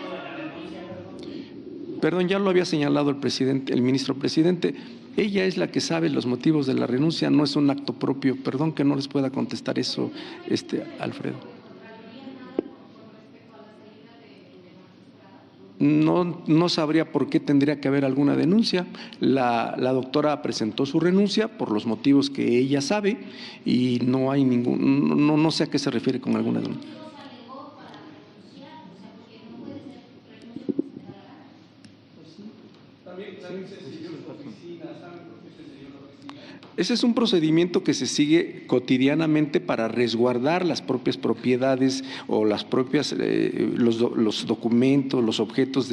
Perdón, ya lo había señalado el ministro presidente. Ella es la que sabe los motivos de la renuncia, no es un acto propio. Perdón que no les pueda contestar eso, Alfredo. No sabría por qué tendría que haber alguna denuncia. La doctora presentó su renuncia por los motivos que ella sabe y no hay no sé a qué se refiere con alguna denuncia. Ese es un procedimiento que se sigue cotidianamente para resguardar las propias propiedades o las propias los documentos, los objetos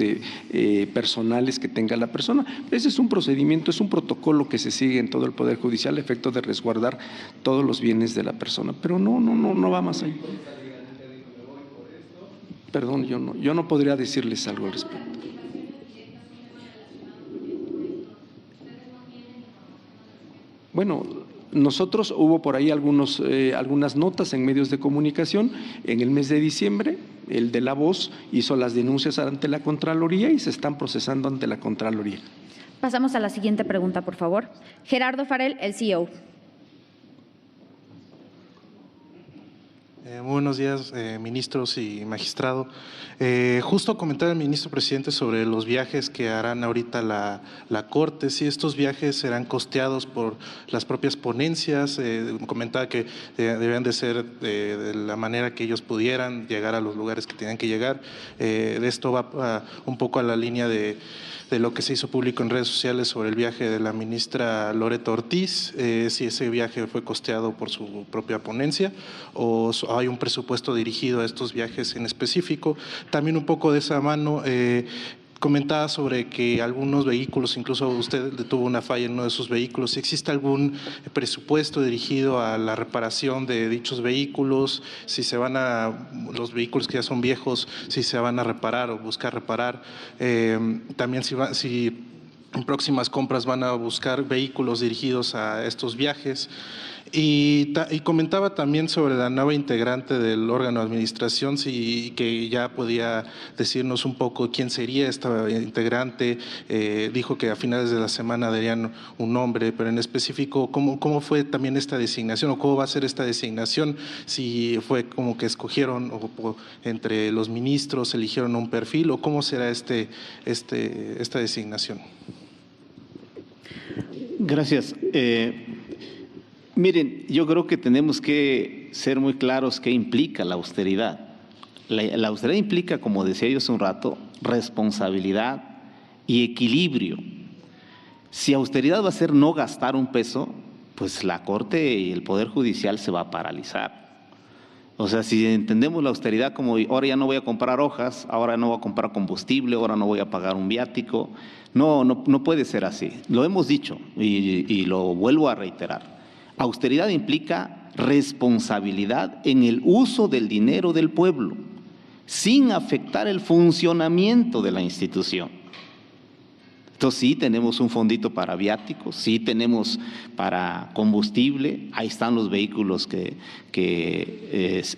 personales que tenga la persona. Ese es un procedimiento, es un protocolo que se sigue en todo el Poder Judicial a efecto de resguardar todos los bienes de la persona. Pero no va más allá. Perdón, yo no podría decirles algo al respecto. Bueno, nosotros hubo por ahí algunas notas en medios de comunicación. En el mes de diciembre, el de La Voz hizo las denuncias ante la Contraloría y se están procesando ante la Contraloría. Pasamos a la siguiente pregunta, por favor. Gerardo Farel, el CEO. Muy buenos días, ministros y magistrado. Justo comentaba el ministro presidente sobre los viajes que harán ahorita la Corte, si estos viajes serán costeados por las propias ponencias. Comentaba que debían de ser de la manera que ellos pudieran llegar a los lugares que tenían que llegar. De esto va un poco a la línea de lo que se hizo público en redes sociales sobre el viaje de la ministra Loreto Ortiz, si ese viaje fue costeado por su propia ponencia o hay un presupuesto dirigido a estos viajes en específico. También un poco de esa mano, comentaba sobre que algunos vehículos, incluso usted tuvo una falla en uno de sus vehículos. ¿Existe algún presupuesto dirigido a la reparación de dichos vehículos? Si se van los vehículos que ya son viejos, si se van a reparar o buscar reparar. También si en próximas compras van a buscar vehículos dirigidos a estos viajes. Y comentaba también sobre la nueva integrante del órgano de administración, que ya podía decirnos un poco quién sería esta integrante. Dijo que a finales de la semana darían un nombre, pero en específico, ¿cómo fue también esta designación o cómo va a ser esta designación? Si fue como que escogieron o entre los ministros eligieron un perfil, o cómo será esta designación. Gracias. Miren, yo creo que tenemos que ser muy claros qué implica la austeridad. La austeridad implica, como decía yo hace un rato, responsabilidad y equilibrio. Si austeridad va a ser no gastar un peso, pues la Corte y el Poder Judicial se va a paralizar. O sea, si entendemos la austeridad como ahora ya no voy a comprar hojas, ahora no voy a comprar combustible, ahora no voy a pagar un viático, no puede ser así. Lo hemos dicho y lo vuelvo a reiterar. Austeridad implica responsabilidad en el uso del dinero del pueblo, sin afectar el funcionamiento de la institución. Entonces sí tenemos un fondito para viáticos, sí tenemos para combustible, ahí están los vehículos que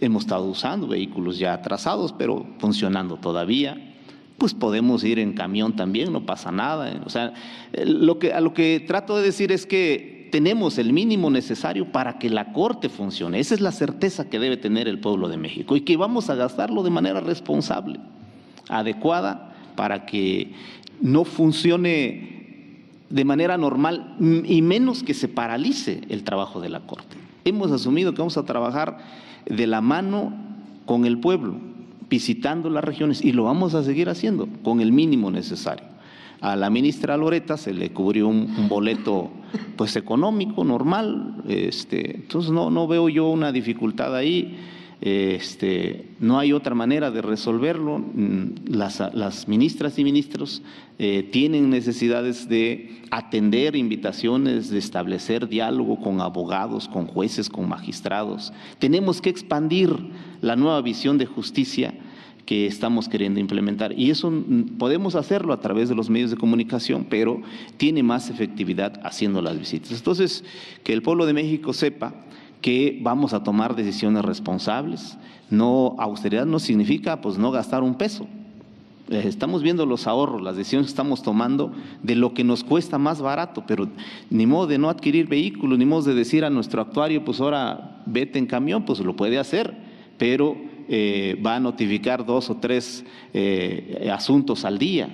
hemos estado usando, vehículos ya atrasados, pero funcionando todavía. Pues podemos ir en camión también, no pasa nada. O sea, a lo que trato de decir es que tenemos el mínimo necesario para que la Corte funcione. Esa es la certeza que debe tener el pueblo de México y que vamos a gastarlo de manera responsable, adecuada, para que no funcione de manera normal y menos que se paralice el trabajo de la Corte. Hemos asumido que vamos a trabajar de la mano con el pueblo, visitando las regiones, y lo vamos a seguir haciendo con el mínimo necesario. A la ministra Loretta se le cubrió un boleto pues económico, normal, entonces no veo yo una dificultad ahí, no hay otra manera de resolverlo. Las ministras y ministros tienen necesidades de atender invitaciones, de establecer diálogo con abogados, con jueces, con magistrados. Tenemos que expandir la nueva visión de justicia que estamos queriendo implementar, y eso podemos hacerlo a través de los medios de comunicación, pero tiene más efectividad haciendo las visitas. Entonces, que el pueblo de México sepa que vamos a tomar decisiones responsables. Austeridad no significa pues no gastar un peso. Estamos viendo los ahorros, las decisiones que estamos tomando de lo que nos cuesta más barato, pero ni modo de no adquirir vehículos, ni modo de decir a nuestro actuario, pues ahora vete en camión, pues lo puede hacer, pero va a notificar 2 o 3 asuntos al día,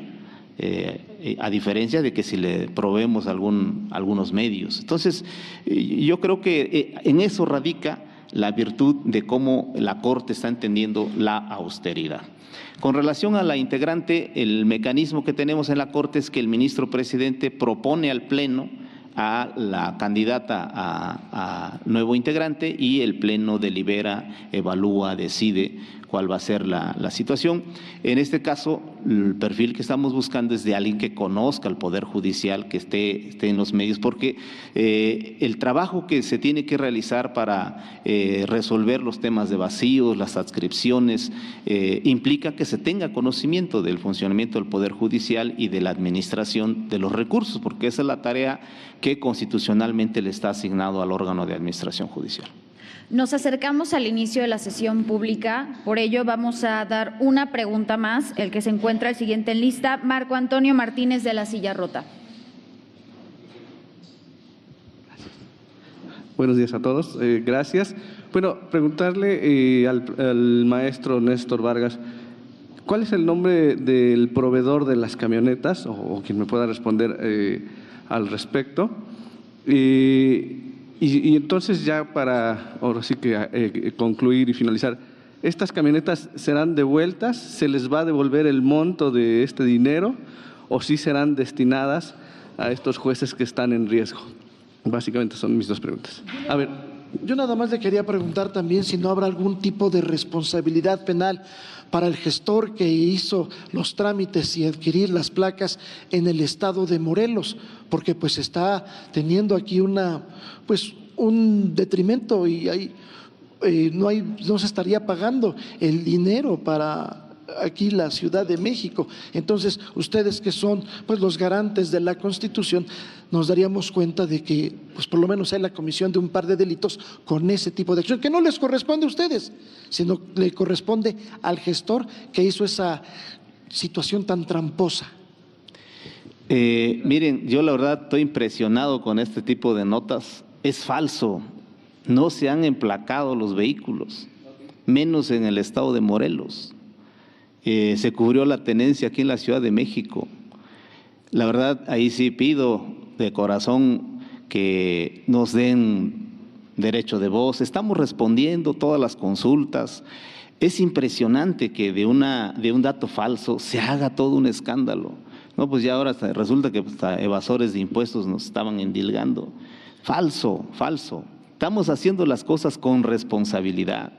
a diferencia de que si le proveemos algunos medios. Entonces, yo creo que en eso radica la virtud de cómo la Corte está entendiendo la austeridad. Con relación a la integrante, el mecanismo que tenemos en la Corte es que el ministro presidente propone al Pleno a la candidata a nuevo integrante y el Pleno delibera, evalúa, decide cuál va a ser la situación. En este caso, el perfil que estamos buscando es de alguien que conozca el Poder Judicial, que esté en los medios, porque el trabajo que se tiene que realizar para resolver los temas de vacíos, las adscripciones, implica que se tenga conocimiento del funcionamiento del Poder Judicial y de la administración de los recursos, porque esa es la tarea que constitucionalmente le está asignado al órgano de administración judicial. Nos acercamos al inicio de la sesión pública, por ello vamos a dar una pregunta más, el que se encuentra el siguiente en lista, Marco Antonio Martínez de la Silla Rota. Buenos días a todos, gracias. Bueno, preguntarle al maestro Néstor Vargas, ¿cuál es el nombre del proveedor de las camionetas o quien me pueda responder al respecto? Y entonces ya para, ahora sí que concluir y finalizar, ¿estas camionetas serán devueltas? ¿Se les va a devolver el monto de este dinero o sí serán destinadas a estos jueces que están en riesgo? Básicamente son mis 2 preguntas. A ver, yo nada más le quería preguntar también si no habrá algún tipo de responsabilidad penal para el gestor que hizo los trámites y adquirir las placas en el estado de Morelos, porque pues está teniendo aquí un detrimento y no se estaría pagando el dinero para aquí la Ciudad de México. Entonces, ustedes que son pues los garantes de la Constitución, nos daríamos cuenta de que pues por lo menos hay la comisión de un par de delitos con ese tipo de acción, que no les corresponde a ustedes, sino le corresponde al gestor que hizo esa situación tan tramposa. Miren, yo la verdad estoy impresionado con este tipo de notas. Es falso, no se han emplacado los vehículos, menos en el estado de Morelos. Se cubrió la tenencia aquí en la Ciudad de México. La verdad, ahí sí pido de corazón que nos den derecho de voz. Estamos respondiendo todas las consultas. Es impresionante que de un dato falso se haga todo un escándalo. No, pues ya ahora resulta que hasta evasores de impuestos nos estaban endilgando. Falso, falso. Estamos haciendo las cosas con responsabilidad.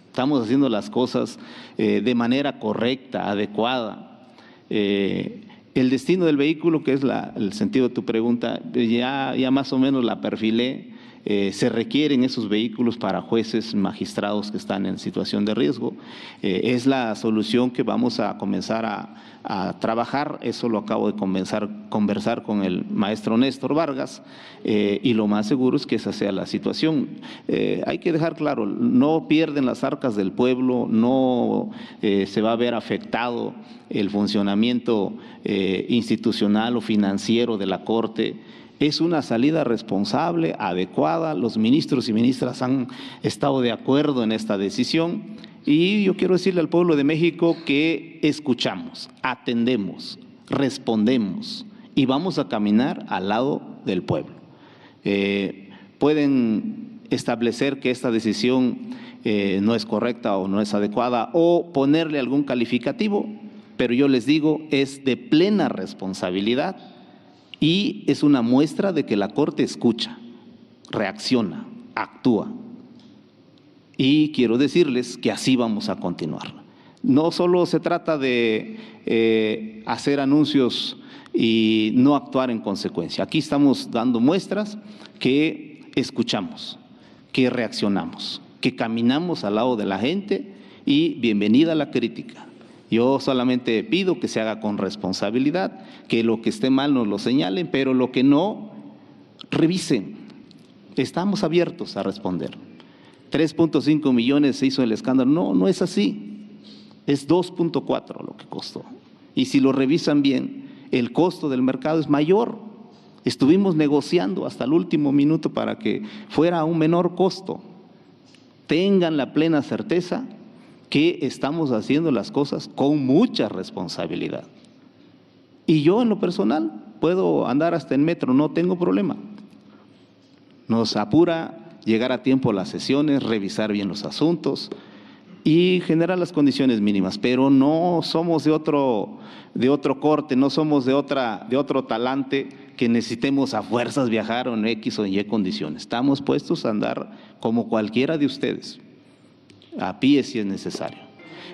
Estamos haciendo las cosas de manera correcta, adecuada. El destino del vehículo, que es el sentido de tu pregunta, ya más o menos la perfilé. Se requieren esos vehículos para jueces, magistrados que están en situación de riesgo. Es la solución que vamos a comenzar a trabajar. Eso lo acabo de conversar con el maestro Néstor Vargas y lo más seguro es que esa sea la situación. Hay que dejar claro, no pierden las arcas del pueblo, no se va a ver afectado el funcionamiento institucional o financiero de la Corte. Es una salida responsable, adecuada. Los ministros y ministras han estado de acuerdo en esta decisión y yo quiero decirle al pueblo de México que escuchamos, atendemos, respondemos y vamos a caminar al lado del pueblo. Pueden establecer que esta decisión no es correcta o no es adecuada o ponerle algún calificativo, pero yo les digo, es de plena responsabilidad. Y es una muestra de que la Corte escucha, reacciona, actúa. Y quiero decirles que así vamos a continuar. No solo se trata de hacer anuncios y no actuar en consecuencia. Aquí estamos dando muestras que escuchamos, que reaccionamos, que caminamos al lado de la gente y bienvenida a la crítica. Yo solamente pido que se haga con responsabilidad, que lo que esté mal nos lo señalen, pero lo que no, revisen. Estamos abiertos a responder. 3.5 millones se hizo el escándalo. No, no es así. Es 2.4 lo que costó. Y si lo revisan bien, el costo del mercado es mayor. Estuvimos negociando hasta el último minuto para que fuera a un menor costo. Tengan la plena certeza que estamos haciendo las cosas con mucha responsabilidad. Y yo en lo personal puedo andar hasta en metro, no tengo problema. Nos apura llegar a tiempo a las sesiones, revisar bien los asuntos y generar las condiciones mínimas, pero no somos de otro corte, no somos de otro talante que necesitemos a fuerzas viajar en X o en Y condiciones. Estamos puestos a andar como cualquiera de ustedes, a pie si es necesario.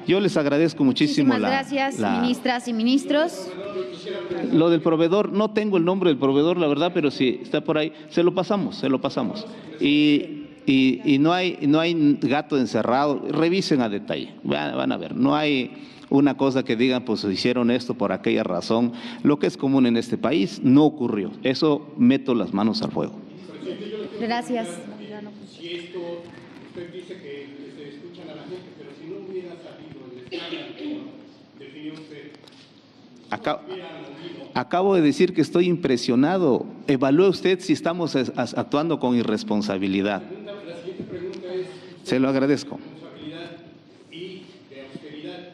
Yo les agradezco muchísimo. Muchísimas gracias, ministras y ministros. Lo del proveedor, no tengo el nombre del proveedor, la verdad, pero si está por ahí, se lo pasamos. Y no hay gato encerrado, revisen a detalle, van a ver, no hay una cosa que digan, pues hicieron esto por aquella razón. Lo que es común en este país no ocurrió, eso meto las manos al fuego. Gracias. Si esto, usted dice que se escuchan a la gente, pero si no hubiera salido el escándalo, definió usted. Acabo de decir que estoy impresionado. Evalúe usted si estamos actuando con irresponsabilidad. La siguiente pregunta es… Se lo agradezco. Responsabilidad y de austeridad.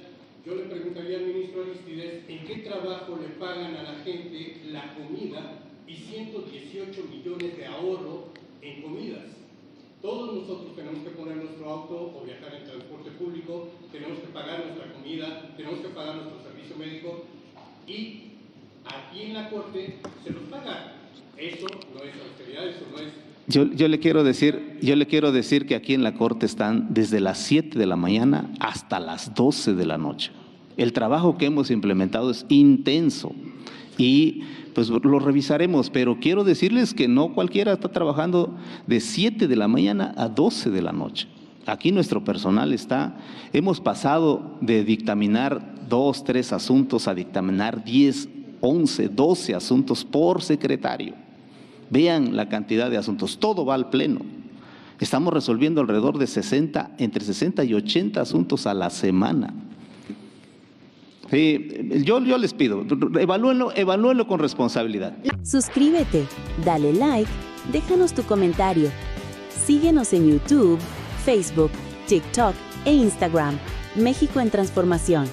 Yo le preguntaría al ministro Arístides en qué trabajo le pagan a la gente la comida y 118 millones de ahorro en comidas. Todos nosotros tenemos que poner nuestro auto o viajar en transporte público, tenemos que pagar nuestra comida, tenemos que pagar nuestro servicio médico y aquí en la Corte se los paga. Eso no es austeridad, eso no es… Yo le quiero decir que aquí en la Corte están desde las 7 de la mañana hasta las 12 de la noche. El trabajo que hemos implementado es intenso y pues lo revisaremos, pero quiero decirles que no cualquiera está trabajando de 7 de la mañana a 12 de la noche. Aquí nuestro personal hemos pasado de dictaminar 2, 3 asuntos a dictaminar, 10, 11, 12 asuntos por secretario. Vean la cantidad de asuntos, todo va al Pleno. Estamos resolviendo alrededor de entre 60 y 80 asuntos a la semana. Sí, yo les pido, evalúenlo con responsabilidad. Suscríbete, dale like, déjanos tu comentario. Síguenos en YouTube, Facebook, TikTok e Instagram. México en Transformación.